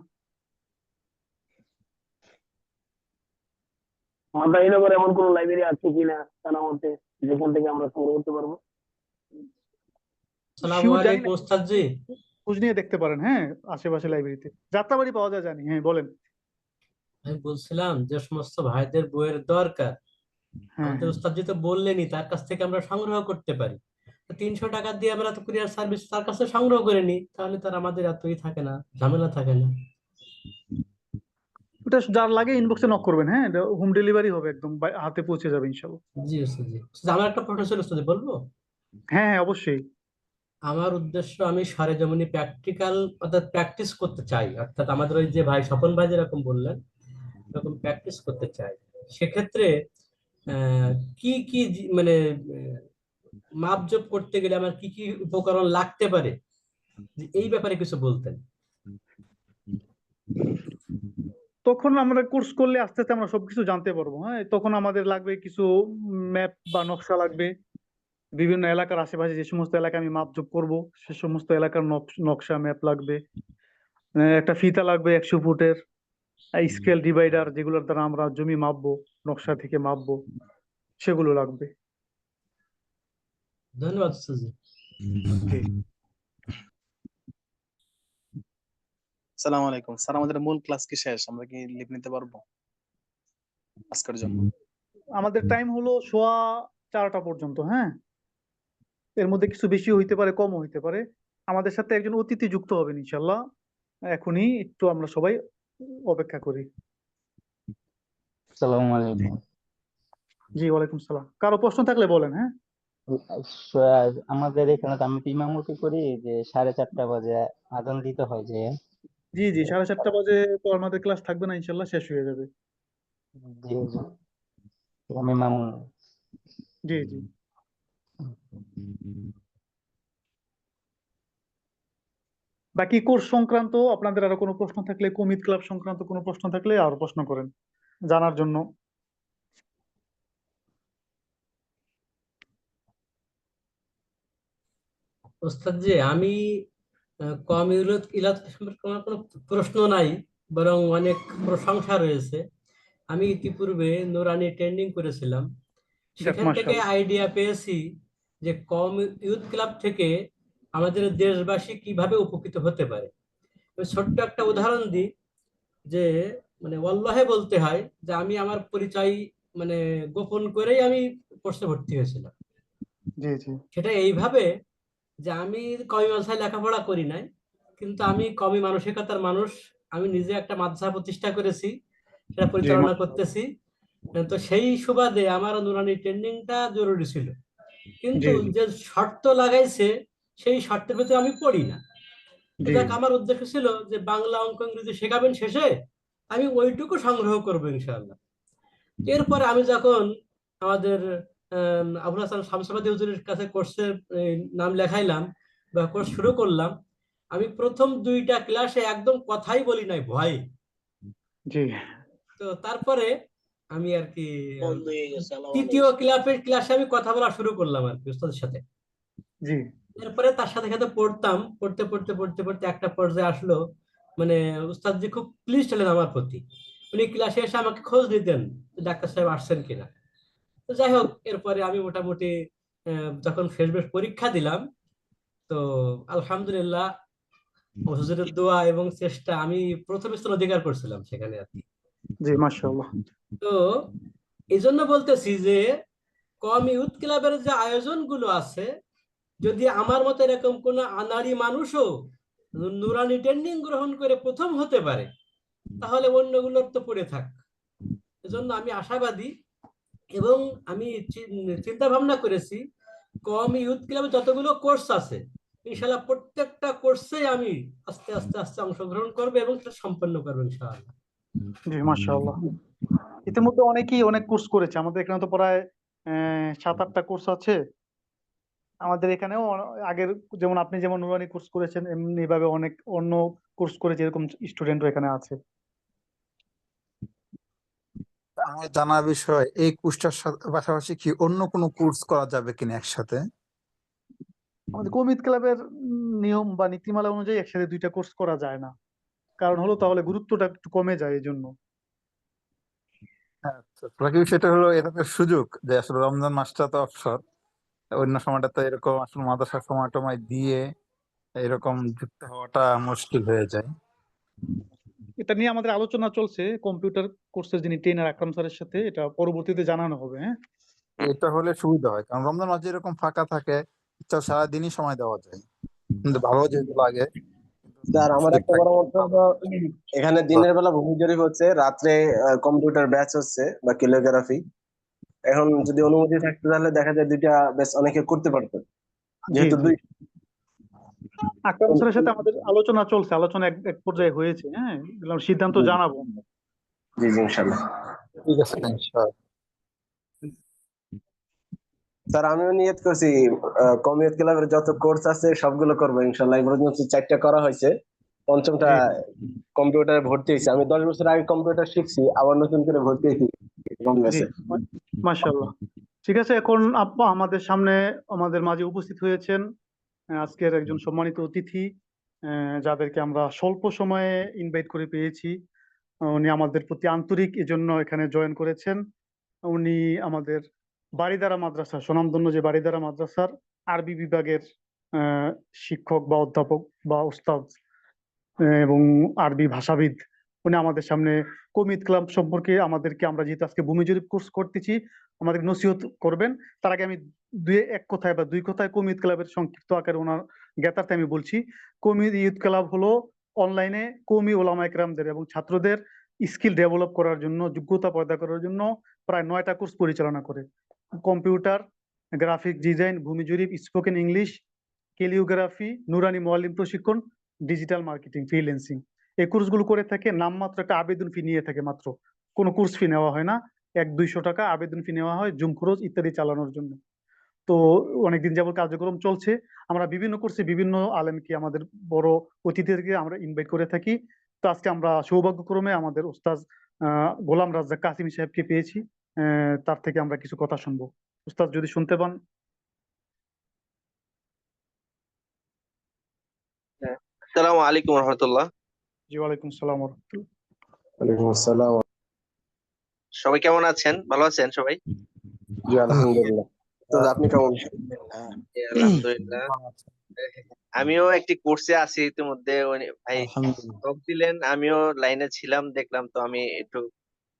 মাদারীনগরে এমন কোন লাইব্রেরি আছে কিনা জানা মতে, যেখান থেকে আমরা সংগ্রহ করতে পারবো? আসসালামু শিওর জানি আলাইকুম না, ওস্তাদ জি। খোঁজ নিয়ে দেখতে পারেন। হ্যাঁ, আশেপাশে লাইব্রেরিতে যাত্রাবাড়ি পাওয়া যায় জানি। হ্যাঁ বলেন। আমি বলছিলাম যে সমস্ত ভাইদের বইয়ের দরকার, হ্যাঁ আমাদের হ্যাঁ, ওস্তাদ জি তো বললেনই তার কাছ থেকে আমরা সংগ্রহ করতে পারি। তো 300 টাকা দিয়ে আমরা তো কুরিয়ার সার্ভিস তার কাছে সংগ্রহ করে নিই, তাহলে তার আমাদের এতই থাকে না, ঝামেলা থাকে না। ওটা যার লাগে ইনবক্সে নক করবেন। হ্যাঁ, হোম ডেলিভারি হবে, একদম হাতে পৌঁছে যাবে ইনশাআল্লাহ। জি ওস্তাদ জি। ওস্তাদ, আমার একটা প্রশ্ন ছিল ওস্তাদ, বলবো? হ্যাঁ হ্যাঁ, অবশ্যই। আমার উদ্দেশ্য, আমি সরেজমিনে প্র্যাকটিক্যাল অর্থাৎ প্র্যাকটিস করতে চাই, অর্থাৎ আমাদের ওই যে ভাই স্বপন ভাই যেরকম বললেন এরকম প্র্যাকটিস করতে চাই। সেক্ষেত্রে আহ, কি কি মানে মাপজোপ করতে গেলে আমার কি কি উপকরণ লাগতে পারে, যে এই ব্যাপারে কিছু বলতেন। তখন আমরা কোর্স করলে আস্তে আস্তে আমরা সবকিছু জানতে পারবো। হ্যাঁ, তখন আমাদের লাগবে কিছু ম্যাপ বা নকশা লাগবে। বিভিন্ন এলাকার আশেপাশে যে সমস্ত এলাকা আমি মাপজোপ করব, সে সমস্ত এলাকার নকশা ম্যাপ লাগবে। একটা ফিতা লাগবে 100 ফুটের, স্কেল ডিভাইডার যেগুলোর দ্বারা আমরা জমি মাপবো, নকশা থেকে মাপবো, সেগুলো লাগবে। ধন্যবাদ ওস্তাদ জি। জি। সালাম আলাইকুম স্যার, আমাদের মূল ক্লাস কি শেষ? আমরা কি লিভ নিতে পারবো আজকের জন্য? আমাদের টাইম হলো 4:15 পর্যন্ত। হ্যাঁ, এর মধ্যে কিছু বেশি হইতে পারে, কম হইতে পারে। আমাদের সাথে একজন অতিথি যুক্ত হবেন ইনশাল্লাহ। এখনই একটু আমরা সবাই অপেক্ষা করি। আসসালামু আলাইকুম। জি, ওয়ালাইকুম সালাম। কারো প্রশ্ন থাকলে বলেন। হ্যাঁ, আমাদের এখানে তো আমি তো ইমামতি করি, যে 4:30 বাজে আজান দিতে হয় যে। জি জি, 4:30 বাজে তো আমাদের ক্লাস থাকবে না, ইনশাল্লাহ শেষ হয়ে যাবে। জি জি, আমি মামুন। জি জি। বাকি কোর্স সংক্রান্ত আপনাদের আরো কোনো প্রশ্ন থাকলে, কমিট ক্লাব সংক্রান্ত কোনো প্রশ্ন থাকলে আরো প্রশ্ন করেন জানার জন্য। ওস্তাদ জি, আমি কম ইলাত সম্পর্কে আমার কোনো প্রশ্ন নাই, বরং অনেক প্রশংসা রয়েছে। আমি ইতিপূর্বে নুরানি ট্রেনিং করেছিলাম, যাক, সেখান থেকে মাশাআল্লাহ। আইডিয়া পেয়েছি যে কম ইউথ ক্লাব থেকে আমাদের দেশবাসী কিভাবে উপকৃত হতে পারে। আমি ছোট্ট একটা উদাহরণ দিই, যে মানে ওয়াল্লাহে বলতে হয় যে আমি আমার পরিচয় মানে গোপন করেই আমি কোর্সে ভর্তি হয়েছিলাম। জি জি সেটা এইভাবে যে আমি কমি মাদ্রাসায় লেখাপড়া করি নাই, কিন্তু আমি কমি মানসিকতার মানুষ। আমি নিজে একটা মাদ্রাসা প্রতিষ্ঠা করেছি, সেটা জি, পরিচালনা মাশাআল্লাহ। করতেছি। তো সেই সুবাদে আমার নুরানি ট্রেনিংটা জরুরি ছিল, জি কিন্তু জি যে শর্ত লাগাইছে সেই শর্তের ভিতরে আমি পড়ি না। তো জি যাক, আমার উদ্দেশ্য ছিল যে বাংলা, অঙ্ক, ইংরেজি শেখাবেন শেষে, আমি ওইটুকু সংগ্রহ করবো ইনশাআল্লাহ। এরপরে আমি যখন আমাদের আবুল হাসান শামসাবাদী হুজুরের কাছে কোর্সের নাম লেখাইলাম বা কোর্স শুরু করলাম, আমি প্রথম 2টা ক্লাসে একদম কথাই বলি নাই, ভয়। জি তো তারপরে আমি আর কি বন্ধ হয়ে গেছে, আলাপ তৃতীয় ক্লাসে আমি কথা বলা শুরু করলাম আর কি উস্তাদের সাথে। জি এরপরে তার সাথে সাথে পড়তাম, পড়তে পড়তে পড়তে পড়তে একটা পর্যায়ে আসলো, মানে উস্তাদ জি খুব প্লিজ ছিলেন আমার প্রতি। উনি ক্লাসে এসে আমাকে খোঁজ দিতেন যে ডাক্তার সাহেব আসছেন কিনা। তো যাই হোক, এরপরে আমি মোটামুটি যখন শেষ বেশ পরীক্ষা দিলাম, তো আলহামদুলিল্লাহ হুজুরের দোয়া এবং চেষ্টা আমি প্রথম স্থান অধিকার করছিলাম সেখানে আর কি। জি, মাশাআল্লাহ। তো এই জন্য বলতেছি যে কম ইউথ ক্লাবের যে আয়োজনগুলো আছে, যদি আমার মতো এরকম কোন আনাড়ি মানুষও নুরানি ট্রেনিং গ্রহণ করে প্রথম হতে পারে, তাহলে অন্যগুলোর তো পড়ে থাক। এজন্য আমি আশাবাদী, এবং আমি চিন্তা ভাবনা করেছি কম ইউথ ক্লাবে যতগুলো কোর্স আছে ইনশাআল্লাহ প্রত্যেকটা কোর্সে আমি আস্তে আস্তে আস্তে অংশগ্রহণ করবো এবং সেটা সম্পন্ন করবো ইনশাআল্লাহ। জি, মাশাআল্লাহ। ইতিমধ্যে অনেকেই অনেক কোর্স করেছে। আমাদের এখানে তো প্রায় 7-8টা কোর্স আছে। আমাদের এখানেও আগের, যেমন আপনি যেমন নুরানি কোর্স করেছেন, এমনি ভাবে অনেক অন্য কোর্স করেছে, এরকম স্টুডেন্টও এখানে আছে। আমার জানা বিষয় এই কোর্সটার পাশাপাশি কি অন্য কোনো কোর্স করা যাবে কিনা একসাথে? আমাদের কমিত ক্লাবের নিয়ম বা নীতিমালা অনুযায়ী একসাথে দুইটা কোর্স করা যায় না, কারণ হলো তাহলে গুরুত্বটা একটু কমে যায় এই জন্য। আচ্ছা, বাকি বিষয়টা হলো এটা তো সুযোগ যে আসলে রমজান মাসটা তো অবসর, অন্য সময়টা তো এরকম আসলে মাদ্রাসার সময় টময় দিয়ে এরকম যুক্ত হওয়াটা মুশকিল হয়ে যায়। এটা নিয়ে আমাদের আলোচনা চলছে কম্পিউটার কোর্সের যিনি ট্রেনার আকরাম স্যারের সাথে, এটা পরবর্তীতে জানানো হবে। হ্যাঁ, এটা হলে সুবিধা হয়, কারণ রমজান মাসে এরকম ফাঁকা থাকে, ইচ্ছা সারাদিনই সময় দেওয়া যায়, কিন্তু ভালো যেহেতু লাগে। স্যার আমার সুযোগ একটা থাকে। পরামর্শ হলো, এখানে দিনের বেলা ভূমি জরিপ হচ্ছে, রাত্রে কম্পিউটার ব্যাচ হচ্ছে বা ক্যালিওগ্রাফি। এখন যদি অনুমতি থাকতো তাহলে দেখা যায় দুইটা ব্যাচ অনেকে করতে পারতো, জি যেহেতু জি, দুই। আকরাম স্যারের সাথে আমাদের আলোচনা চলছে, আলোচনা এক এক পর্যায়ে হয়েছে। হ্যাঁ, এগুলো সিদ্ধান্ত জানাবো। জি জি ইনশাল্লাহ। ঠিক আছে, ইনশাআল্লাহ। স্যার আমিও নিয়ত করছি কমিউনিটি ক্লাবের যত কোর্স আছে সবগুলো করবো ইনশাল্লাহ। এই পর্যন্ত 4টা করা হয়েছে, পঞ্চমটা জি কম্পিউটারে ভর্তি হয়েছে। আমি 10 বছর আগে কম্পিউটার শিখছি, আবার নতুন করে ভর্তি হয়েছি জি, কংগ্রেসে। মাশাআল্লাহ। ঠিক আছে, এখন আপা আমাদের সামনে আমাদের মাঝে উপস্থিত হয়েছেন আজকের একজন সম্মানিত অতিথি, যাদেরকে আমরা স্বল্প সময়ে ইনভাইট করে পেয়েছি। উনি আমাদের প্রতি আন্তরিক, এজন্য এখানে জয়েন করেছেন। উনি আমাদের বারিধারা মাদ্রাসা, স্বনামধন্য যে বারিধারা মাদ্রাসার আরবি বিভাগের আহ, শিক্ষক বা অধ্যাপক বা উস্তাদ, এবং আরবি ভাষাবিদ। উনি আমাদের সামনে কমিত ক্লাব সম্পর্কে আমাদেরকে, আমরা যেহেতু আজকে ভূমি জরিপ কোর্স করতেছি, আমাদের নসিহত করবেন। তার আগে আমি এক কথায় বা দুই কথায় কমিত ক্লাবের সংক্ষিপ্ত আকারে ওনার জ্ঞাতার্থে আমি বলছি। কমিত ইউথ ক্লাব হলো অনলাইনে কওমি ওলামা একরামদের এবং ছাত্রদের স্কিল ডেভেলপ করার জন্য, যোগ্যতা পয়দা করার জন্য প্রায় 9টা কোর্স পরিচালনা করে। কম্পিউটার, গ্রাফিক ডিজাইন, ভূমি জরিপ, স্পোকেন ইংলিশ, ক্যালিওগ্রাফি, নুরানি মোয়াল্লিম প্রশিক্ষণ, ডিজিটাল মার্কেটিং, ফ্রিল্যান্সিং, এই কোর্সগুলো করে থাকে। নামমাত্র একটা আবেদন ফি নিয়ে থাকে, মাত্র কোনো কোর্স ফি নেওয়া হয় না। 100-200 টাকা আবেদন ফি নেওয়া হয় জুম খরচ ইত্যাদি চালানোর জন্য। তো অনেকদিন যাবত কার্যক্রম চলছে। আমরা বিভিন্ন কোর্সে বিভিন্ন আলেমকে, আমাদের বড় অতিথিদেরকে আমরা ইনভাইট করে থাকি। তো আজকে আমরা সৌভাগ্যক্রমে আমাদের উস্তাদ গোলাম রাজ্জাক কাসিমি সাহেবকে পেয়েছি। তার থেকে আমরা কিছু কথা শুনবো। উস্তাদ যদি শুনতে পান। আসসালামু আলাইকুম রহমতুল্লাহ। জি, ওয়ালাইকুম আসসালাম ওয়া রাহমাতুল্লাহ। ওয়ালাইকুম আসসালাম। সবাই কেমন আছেন? ভালো আছেন সবাই? জি আলহামদুলিল্লাহ। তো আপনি কেমন? জি, আলহামদুলিল্লাহ। আমিও একটি কোর্সে আছি ইতিমধ্যে। ভাই আলহামদুলিল্লাহ। যোগ দিলেন, আমিও লাইনে ছিলাম, দেখলাম তো আমি একটু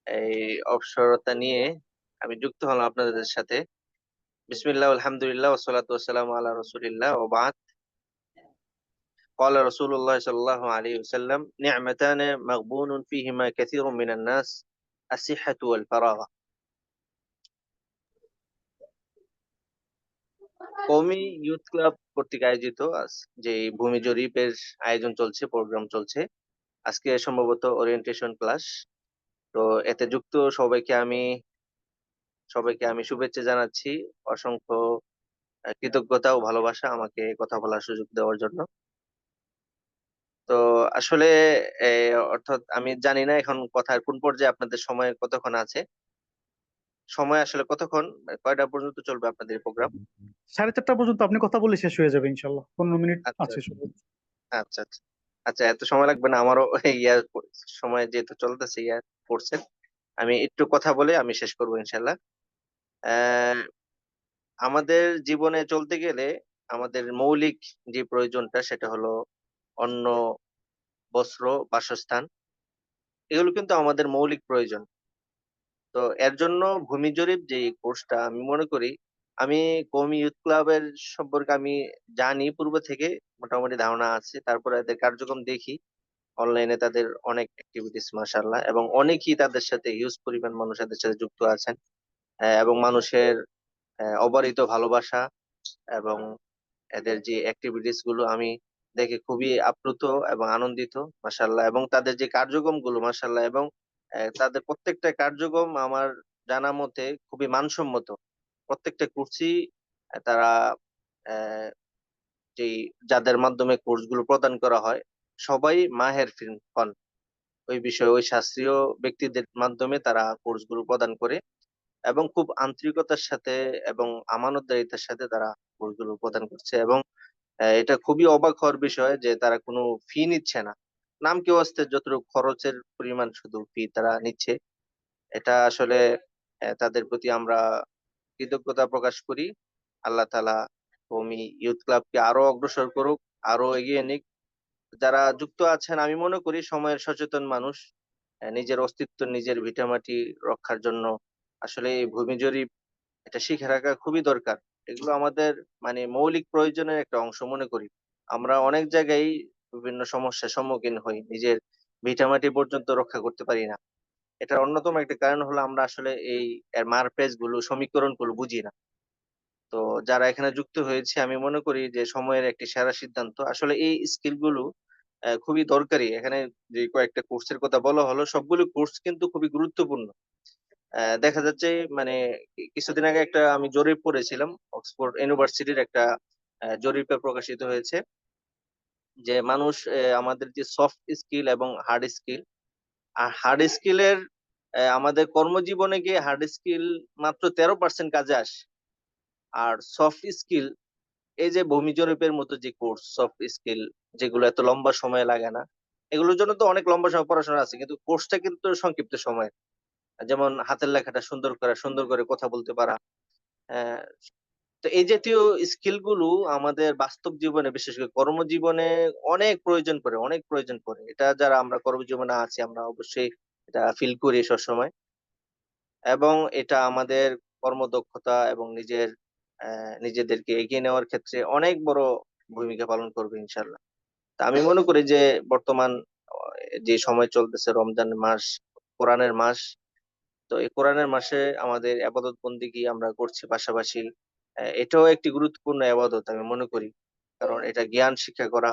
এই অবসরতা নিয়ে আমি যুক্ত হলাম আপনাদের সাথে। বিসমিল্লাহ আলহামদুলিল্লাহ ওয়াসসালাতু ওয়াসসালামু আলা রাসূলিল্লাহ ওয়া বাদ। قال رسول الله صلى الله عليه وسلم نعمتان مغبون فيهما كثير من الناس الصحة والفراغ। কওমি ইউথ ক্লাব কর্তৃক আয়োজিত যে ভূমি জরিপের আয়োজন চলছে, প্রোগ্রাম চলছে, আজকে সম্ভবত ওরিয়েন্টেশন ক্লাস। তো এতে যুক্ত সবাইকে আমি শুভেচ্ছা জানাচ্ছি। অসংখ্য কৃতজ্ঞতা ও ভালোবাসা আমাকে কথা বলার সুযোগ দেওয়ার জন্য। তো আসলে অর্থাৎ আমি জানি না এখন কথার কোন পর্যায়ে, আপনাদের সময় কতক্ষণ আছে? সময় আসলে কতক্ষণ, কয়টা পর্যন্ত চলবে আপনাদের প্রোগ্রাম? 4:30 পর্যন্ত আপনি কথা বলে শেষ হয়ে যাবে ইনশাল্লাহ, 15 মিনিট আচ্ছা আছে শুধু। আচ্ছা আচ্ছা আচ্ছা, এত সময় লাগবে না আমারও। সময় যেহেতু চলতেছে কোর্সের, আমি একটু কথা বলে আমি শেষ করবো ইনশাল্লাহ। আহ আমাদের জীবনে চলতে গেলে আমাদের মৌলিক যে প্রয়োজনটা সেটা হলো অন্ন, বস্ত্র, বাসস্থান। এগুলো কিন্তু আমাদের মৌলিক প্রয়োজন। তো এর জন্য ভূমি জরিপ যে কোর্সটা আমি মনে করি, আমি কওমি ইউথ ক্লাবের সম্পর্কে আমি জানি পূর্ব থেকে, মোটামুটি ধারণা আছে। তারপরে এদের কার্যক্রম দেখি অনলাইনে, তাদের অনেক অ্যাক্টিভিটিস মাশাআল্লাহ, এবং অনেকেই তাদের সাথে হিউজ পরিমাণ মানুষ এদের সাথে যুক্ত আছেন। এবং মানুষের অবারিত ভালোবাসা এবং এদের যে অ্যাক্টিভিটিস গুলো আমি দেখে খুবই আপ্লুত এবং আনন্দিত মাশাআল্লাহ। এবং তাদের যে কার্যক্রম গুলো মাশাআল্লাহ, এবং তাদের প্রত্যেকটা কার্যক্রম আমার জানা মতে খুবই মানসম্মত। প্রত্যেকটা কোর্সই তারা আহ, যেই যাদের মাধ্যমে কোর্স গুলো প্রদান করা হয় সবাই মাহের হন। ওই বিষয়ে ওই শাস্ত্রীয় ব্যক্তিদের মাধ্যমে তারা কোর্সগুলো প্রদান করে এবং খুব আন্তরিকতার সাথে এবং আমানতদারিতার সাথে তারা কোর্সগুলো প্রদান করছে। এবং এটা খুবই অবাক হওয়ার বিষয় যে তারা কোনো ফি নিচ্ছে না, নাম কেউ আসতে যতটুকু খরচের পরিমাণ শুধু ফি তারা নিচ্ছে। এটা আসলে তাদের প্রতি আমরা কৃতজ্ঞতা প্রকাশ করি। আল্লাহ তাআলা কওমি ইউথ ক্লাবকে আরো অগ্রসর করুক, আরো এগিয়ে নিক। যারা যুক্ত আছেন আমি মনে করি সময়ের সচেতন মানুষ, নিজের অস্তিত্ব নিজের ভিটামাটি রক্ষার জন্য আসলে এই ভূমি জরিপ এটা শিখে রাখা খুবই দরকার। এগুলো আমাদের মানে মৌলিক প্রয়োজনের একটা অংশ মনে করি। আমরা অনেক জায়গায় বিভিন্ন সমস্যার সম্মুখীন হই, নিজের ভিটামাটি পর্যন্ত রক্ষা করতে পারি না। এটার অন্যতম একটা কারণ হলো আমরা আসলে এই এর মারপ্যাচ গুলো সমীকরণ গুলো বুঝি না। তো যারা এখানে যুক্ত হয়েছে আমি মনে করি যে সময়ের একটি সেরা সিদ্ধান্ত। আসলে এই স্কিল গুলো খুবই দরকারি। এখানে যে কয়েকটা কোর্সের কথা বলা হলো সবগুলো কোর্স কিন্তু খুবই গুরুত্বপূর্ণ। দেখা যাচ্ছে মানে কিছুদিন আগে একটা আমি জরিপ পড়েছিলাম, অক্সফোর্ড ইউনিভার্সিটির একটা জরিপে প্রকাশিত হয়েছে যে মানুষ আমাদের যে সফট স্কিল এবং হার্ড স্কিল, আর হার্ড স্কিলের আমাদের কর্মজীবনে গিয়ে হার্ড স্কিল মাত্র 13% কাজে আসে। আর সফট স্কিল এই যে ভূমি জরিপের মতো যে কোর্স সফট স্কিল যেগুলো এত লম্বা সময় লাগে না, এগুলোর জন্য তো অনেক লম্বা সময় পড়াশোনা আছে, কিন্তু কোর্সটা কিন্তু সংক্ষিপ্ত সময়। যেমন হাতের লেখাটা সুন্দর করা, সুন্দর করে কথা বলতে পারা। আহ, তো এই জাতীয় স্কিল গুলো আমাদের বাস্তব জীবনে বিশেষ করে কর্মজীবনে অনেক প্রয়োজন পড়ে, অনেক প্রয়োজন পড়ে। এটা যারা আমরা কর্মজীবনে আছি আমরা অবশ্যই এটা ফিল করি সবসময়। এবং এটা আমাদের কর্মদক্ষতা এবং নিজেদেরকে এগিয়ে নেওয়ার ক্ষেত্রে অনেক বড় ভূমিকা পালন করবে ইনশাল্লাহ। তা আমি মনে করি যে বর্তমান যে সময় চলতেছে রমজান মাস, কোরআনের মাস, তো এই কোরআনের মাসে আমাদের আবাদত বন্দিগি আমরা করছি, পাশাপাশি এটাও একটি গুরুত্বপূর্ণ আবাদত আমি মনে করি। কারণ এটা জ্ঞান শিক্ষা করা,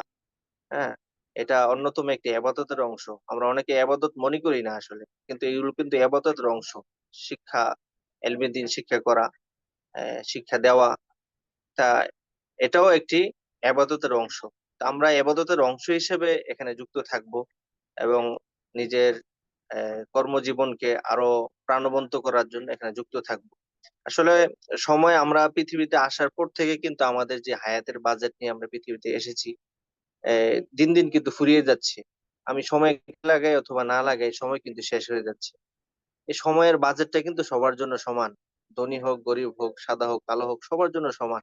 হ্যাঁ, এটা অন্যতম একটি আবাদতের অংশ। আমরা অনেকে আবাদত মনে করি না আসলে, কিন্তু এগুলো কিন্তু আবাদতের অংশ। শিক্ষা, এলমে দ্বীন শিক্ষা করা, শিক্ষা দেওয়া, তা এটাও একটি আবাদতের অংশ। তা আমরা আবাদতের অংশ হিসেবে এখানে যুক্ত থাকব এবং নিজের কর্মজীবনকে আরো প্রাণবন্ত করার জন্য এখানে যুক্ত থাকব। আসলে সময় আমরা পৃথিবীতে আসার পর থেকে কিন্তু আমাদের যে হায়াতের বাজেট নিয়ে আমরা পৃথিবীতে এসেছি, দিন দিন কিন্তু ফুরিয়ে যাচ্ছে। আমি সময় লাগাই অথবা না লাগাই সময় কিন্তু শেষ হয়ে যাচ্ছে। এই সময়ের বাজেটটা কিন্তু সবার জন্য সমান, ধনী হোক গরিব হোক সাদা হোক কালো হোক সবার জন্য সমান।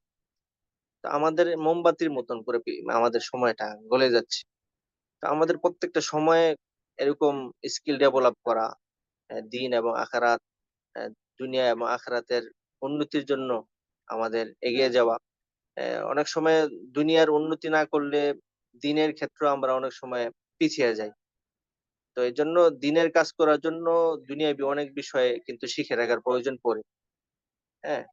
তো আমাদের মোমবাতির মতন করে আমাদের সময়টা গলে যাচ্ছে। তো আমাদের প্রত্যেকটা সময়ে এরকম স্কিল ডেভেলপ করা, দিন এবং আখিরাত, আহ, দুনিয়া এবং আখিরাতের উন্নতির জন্য আমাদের এগিয়ে যাওয়া। অনেক সময় দুনিয়ার উন্নতি না করলে দিনের ক্ষেত্রে আমরা অনেক সময় পিছিয়ে যাই। তো এই জন্য দিনের কাজ করার জন্য দুনিয়াবি অনেক বিষয়ে কিন্তু শিখে রাখার প্রয়োজন পড়ে। হ্যাঁ,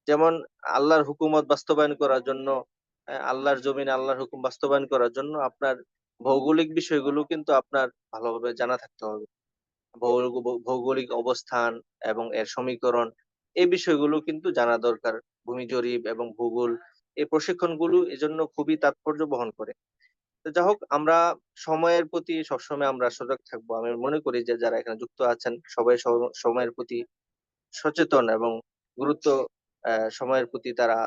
যেমন আল্লাহর হুকুমত বাস্তবায়ন করার জন্য, আল্লাহর জমিনে আল্লাহর হুকুম বাস্তবায়ন করার জন্য আপনার ভৌগোলিক বিষয়গুলো কিন্তু আপনার ভালোভাবে জানা থাকতে হবে। ভৌগোলিক অবস্থান এবং এর সমীকরণ, এই বিষয়গুলো কিন্তু জানা দরকার। ভূমি জরিপ এবং ভূগোল এই প্রশিক্ষণগুলো এজন্য খুবই তাৎপর্য বহন করে। তো যাই হোক, আমরা সময়ের প্রতি সবসময় আমরা সজাগ থাকবো। আমি মনে করি যে যারা এখানে যুক্ত আছেন সবাই সময়ের প্রতি সচেতন এবং গুরুত্ব, সময়ের প্রতি তারা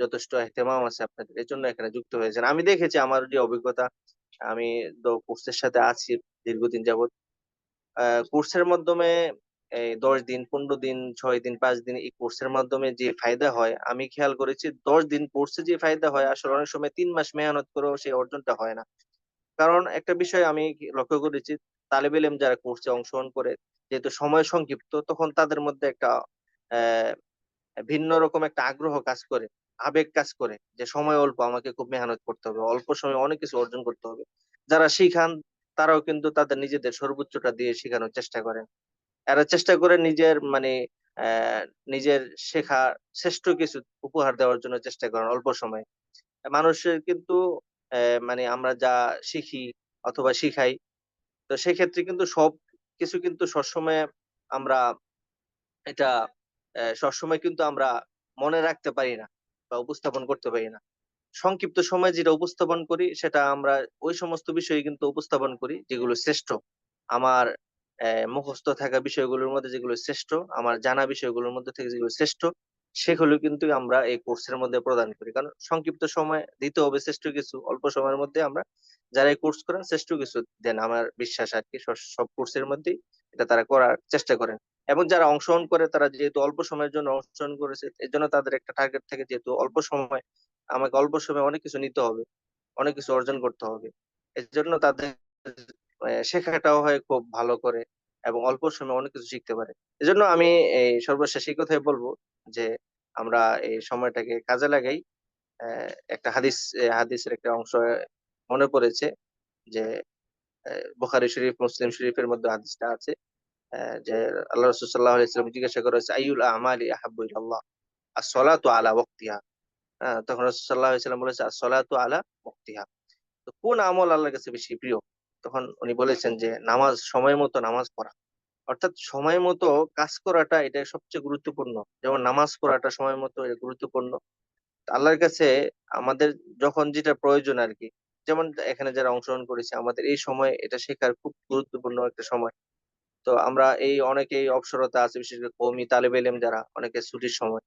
যথেষ্ট এহতেমাম আছে আপনাদের, এই জন্য এখানে যুক্ত হয়েছেন। আমি দেখেছি আমার যে অভিজ্ঞতা, আমি তো কোর্সের সাথে আছি দীর্ঘদিন যাবত। কোর্সের মাধ্যমে এই 10 দিন 15 দিন 6 দিন 5 দিন এই কোর্সের মাধ্যমে যে ফায়দা হয় আমি খেয়াল করেছি, 10 দিন কোর্সে যে ফায়দা হয় আসলে অনেক সময় 3 মাস মেহনত করেও সেই অর্জনটা হয় না। কারণ একটা বিষয় আমি লক্ষ্য করেছি, তালেবে ইলম যারা কোর্সে অংশগ্রহণ করে, যেহেতু সময় সংক্ষিপ্ত তখন তাদের মধ্যে একটা আহ ভিন্ন রকম একটা আগ্রহ কাজ করে, আবেগ কাজ করে যে সময় অল্প, আমাকে খুব মেহনত করতে হবে, অল্প সময়ে অনেক কিছু অর্জন করতে হবে। যারা শিখান তারাও কিন্তু তাদের নিজেদের সর্বোচ্চটা দিয়ে শেখানোর চেষ্টা করেন। এরা চেষ্টা করে নিজের মানে আহ নিজের শেখা শ্রেষ্ঠ কিছু উপহার দেওয়ার জন্য চেষ্টা করেন অল্প সময়ে। মানুষের কিন্তু মানে আমরা যা শিখি অথবা শিখাই, তো সেক্ষেত্রে কিন্তু সব কিছু কিন্তু সবসময় আমরা এটা সবসময় কিন্তু আমরা মনে রাখতে পারি না বা উপস্থাপন করতে পারি না। সংক্ষিপ্ত সময়ে যেটা উপস্থাপন করি সেটা আমরা ওই সমস্ত বিষয়ে কিন্তু উপস্থাপন করি যেগুলো শ্রেষ্ঠ। আমার মুখস্থ থাকা বিষয়গুলোর মধ্যে যেগুলো শ্রেষ্ঠ, আমার জানা বিষয়গুলোর মধ্যে থেকে যেগুলো শ্রেষ্ঠ, সেগুলো কিন্তু আমরা এই কোর্সের মধ্যে প্রদান করি। কারণ সংক্ষিপ্ত সময় দিতে হবে শ্রেষ্ঠ কিছু, অল্প সময়ের মধ্যে আমরা যারা এই কোর্স করেন শ্রেষ্ঠ কিছু দেন, আমার বিশ্বাস আর কি। সব কোর্সের মধ্যেই এটা তারা করার চেষ্টা করেন। এবং যারা অংশগ্রহণ করে তারা যেহেতু অল্প সময়ের জন্য অংশগ্রহণ করেছে, এর জন্য তাদের একটা টার্গেট থাকে, যেহেতু অল্প সময়, আমাকে অল্প সময়ে অনেক কিছু নিতে হবে, অনেক কিছু অর্জন করতে হবে। এর জন্য তাদের শেখাটাও হয় খুব ভালো করে এবং অল্প সময়ে অনেক কিছু শিখতে পারে। এজন্য আমি এই সর্বশেষ এই কথাই বলবো যে আমরা এই সময়টাকে কাজে লাগাই। একটা হাদিসের একটা অংশ মনে পড়েছে যে বুখারী শরীফ, মুসলিম শরীফের মধ্যে হাদিসটা আছে যে আল্লাহ রাসূল সাল্লাল্লাহু আলাইহি ওয়াসাল্লাম জিজ্ঞাসা করা হয়েছে, আইয়ুল আমালি আহাব্বু ইলাল্লাহ, as-salatu ala ওয়াক্তিহা। তখন রাসূল সাল্লাল্লাহু আলাইহি ওয়াসাল্লাম বলেছে, as-salatu ala ওয়াক্তিহা। তো কোন আমল আল্লাহর কাছে বেশি প্রিয়? তখন উনি বলেছেন যে নামাজ, সময় মতো নামাজ পড়া। অর্থাৎ সময় মতো কাজ করাটা এটা সবচেয়ে গুরুত্বপূর্ণ। যেমন নামাজ পড়াটা সময় মতো এটা গুরুত্বপূর্ণ। আল্লাহর কাছে আমাদের যখন যেটা প্রয়োজন আর কি, যেমন এখানে যারা অংশগ্রহণ করেছে, আমাদের এই সময় এটা শেখার খুব গুরুত্বপূর্ণ একটা সময়। তো আমরা অনেকেই অবসরতা আছে, বিশেষ করে কওমি তালেবে ইলম যারা, অনেকে ছুটির সময়,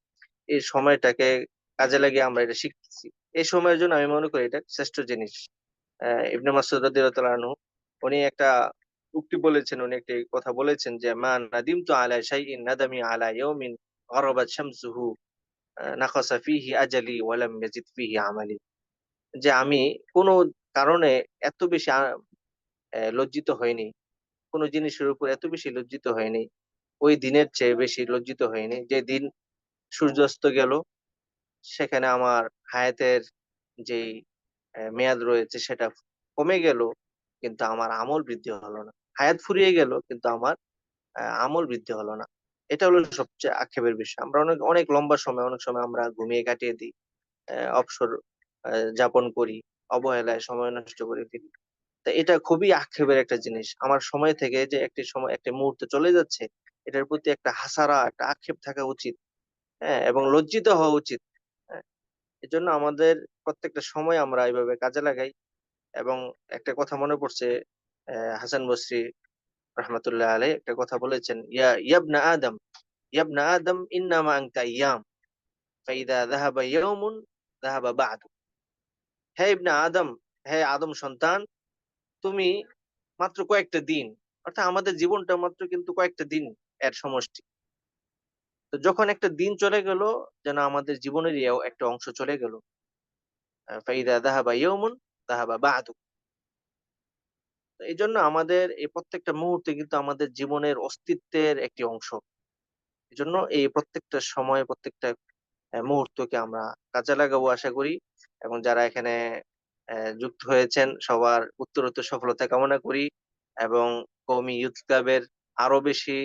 এই সময়টাকে কাজে লাগিয়ে আমরা এটা শিখতেছি। এই সময়ের জন্য আমি মনে করি এটা শ্রেষ্ঠ জিনিস। ইবনে মাসউদ রাদিয়াল্লাহু আনহু উনি একটা উক্তি বলেছেন, উনি একটি কথা বলেছেন যে মা নাদিমতু আলা শাইইন নাদামি আলা ইয়াউমিন গরাবাত শামসুহু নাকাসা ফিহি আজালি ওয়া লাম ইয়াজিদ ফিহি আমালি। যে আমি কোনো কারণে এত বেশি লজ্জিত হইনি, কোনো জিনিসের উপর এত বেশি লজ্জিত হয়নি, ওই দিনের চেয়ে বেশি লজ্জিত হয়নি যে দিন সূর্যাস্ত গেল, সেখানে আমার হায়াতের যেই মেয়াদ রয়েছে সেটা কমে গেল, কিন্তু আমার আমল বৃদ্ধি হলো না। হায়াত ফুরিয়ে গেল কিন্তু আমার আমল বৃদ্ধি হলো না। এটা হলো সবচেয়ে আক্ষেপের বিষয়। আমরা অনেক অনেক লম্বা সময়, অনেক সময় আমরা ঘুমিয়ে কাটিয়ে দিই, অবসর যাপন করি, অবহেলায় সময় নষ্ট করে ফেলি। তো এটা খুবই আক্ষেপের একটা জিনিস। আমার সময় থেকে যে একটি সময়, একটি মুহূর্ত চলে যাচ্ছে, এটার প্রতি একটা হাসারা, একটা আক্ষেপ থাকা উচিত, এবং লজ্জিত হওয়া উচিত। হ্যাঁ, এজন্য আমাদের প্রত্যেকটা সময় আমরা এইভাবে কাজে লাগাই। এবং একটা কথা মনে পড়ছে, হাসান বসরি রহমাতুল্লাহ আলাইহি একটা কথা বলেছেন, ইয়াবনা আদম, ইয়াবনা আদম ইন্নামা আনতা আইয়াম ফাইদা যাহাবা ইয়াউমুন যাহাবা বা'দু। হে ইবনে আদম, হে আদম সন্তান, তুমি মাত্র কয়েকটা দিন, অর্থাৎ আমাদের জীবনটা মাত্র কিন্তু কয়েকটা দিন এর সমষ্টি। তো যখন একটা দিন চলে গেল, যেন আমাদের জীবনেরই একটা অংশ চলে গেল। ফাইদা যাহাবা ইয়াউমুন যাহাবা বা'দু। তো এই জন্য আমাদের এই প্রত্যেকটা মুহূর্তে কিন্তু আমাদের জীবনের অস্তিত্বের একটি অংশ। এজন্য এই প্রত্যেকটা সময়, প্রত্যেকটা মুহূর্তকে আমরা কাজে লাগাবো আশা করি। এবং যারা এখানে যুক্ত হয়েছেন সবার উত্তরোত্তর সফলতা কামনা করি এবং কওমি ইউথ ক্লাবের আরো বেশি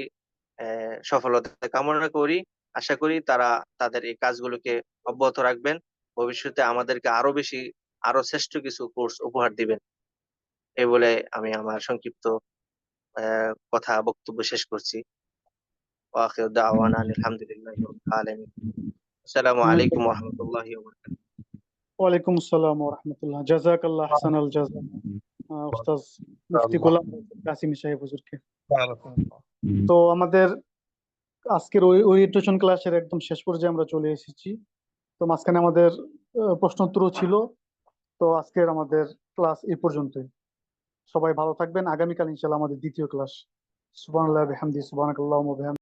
সফলতা কামনা করি। আশা করি তারা তাদের এই কাজগুলোকে অব্যাহত রাখবেন। ভবিষ্যতে আমাদেরকে আরো বেশি, আরো শ্রেষ্ঠ কিছু কোর্স উপহার দিবেন। এই বলে আমি আমার সংক্ষিপ্ত কথা বক্তব্য শেষ করছি। ওয়া আখিরু দাওয়ানা আলহামদুলিল্লাহি রাব্বিল আলামিন। আসসালামু আলাইকুম ওয়া রাহমাতুল্লাহি ওয়া বারাকাতুহু। ওয়ালাইকুম আসসালাম ওয়া রাহমাতুল্লাহ। জাযাকাল্লাহ আহসানাল জাযা। উস্তাজ মুফতি গোলাম কাসিমি সাহেব হুজুরকে। তো আমাদের আজকের ওরিয়েন্টেশন ক্লাসের একদম শেষ পর্যায়ে আমরা চলে এসেছি। তো মাঝখানে আমাদের প্রশ্নোত্তরও ছিল। তো আজকের আমাদের ক্লাস এই পর্যন্তই। সবাই ভালো থাকবেন। আগামীকাল ইনশাআল্লাহ আমাদের দ্বিতীয় ক্লাস। সুবহানাল্লাহি ওয়া বিহামদিহি, সুবহানাকাল্লাহুম্মা ওয়া বিহামদিহি।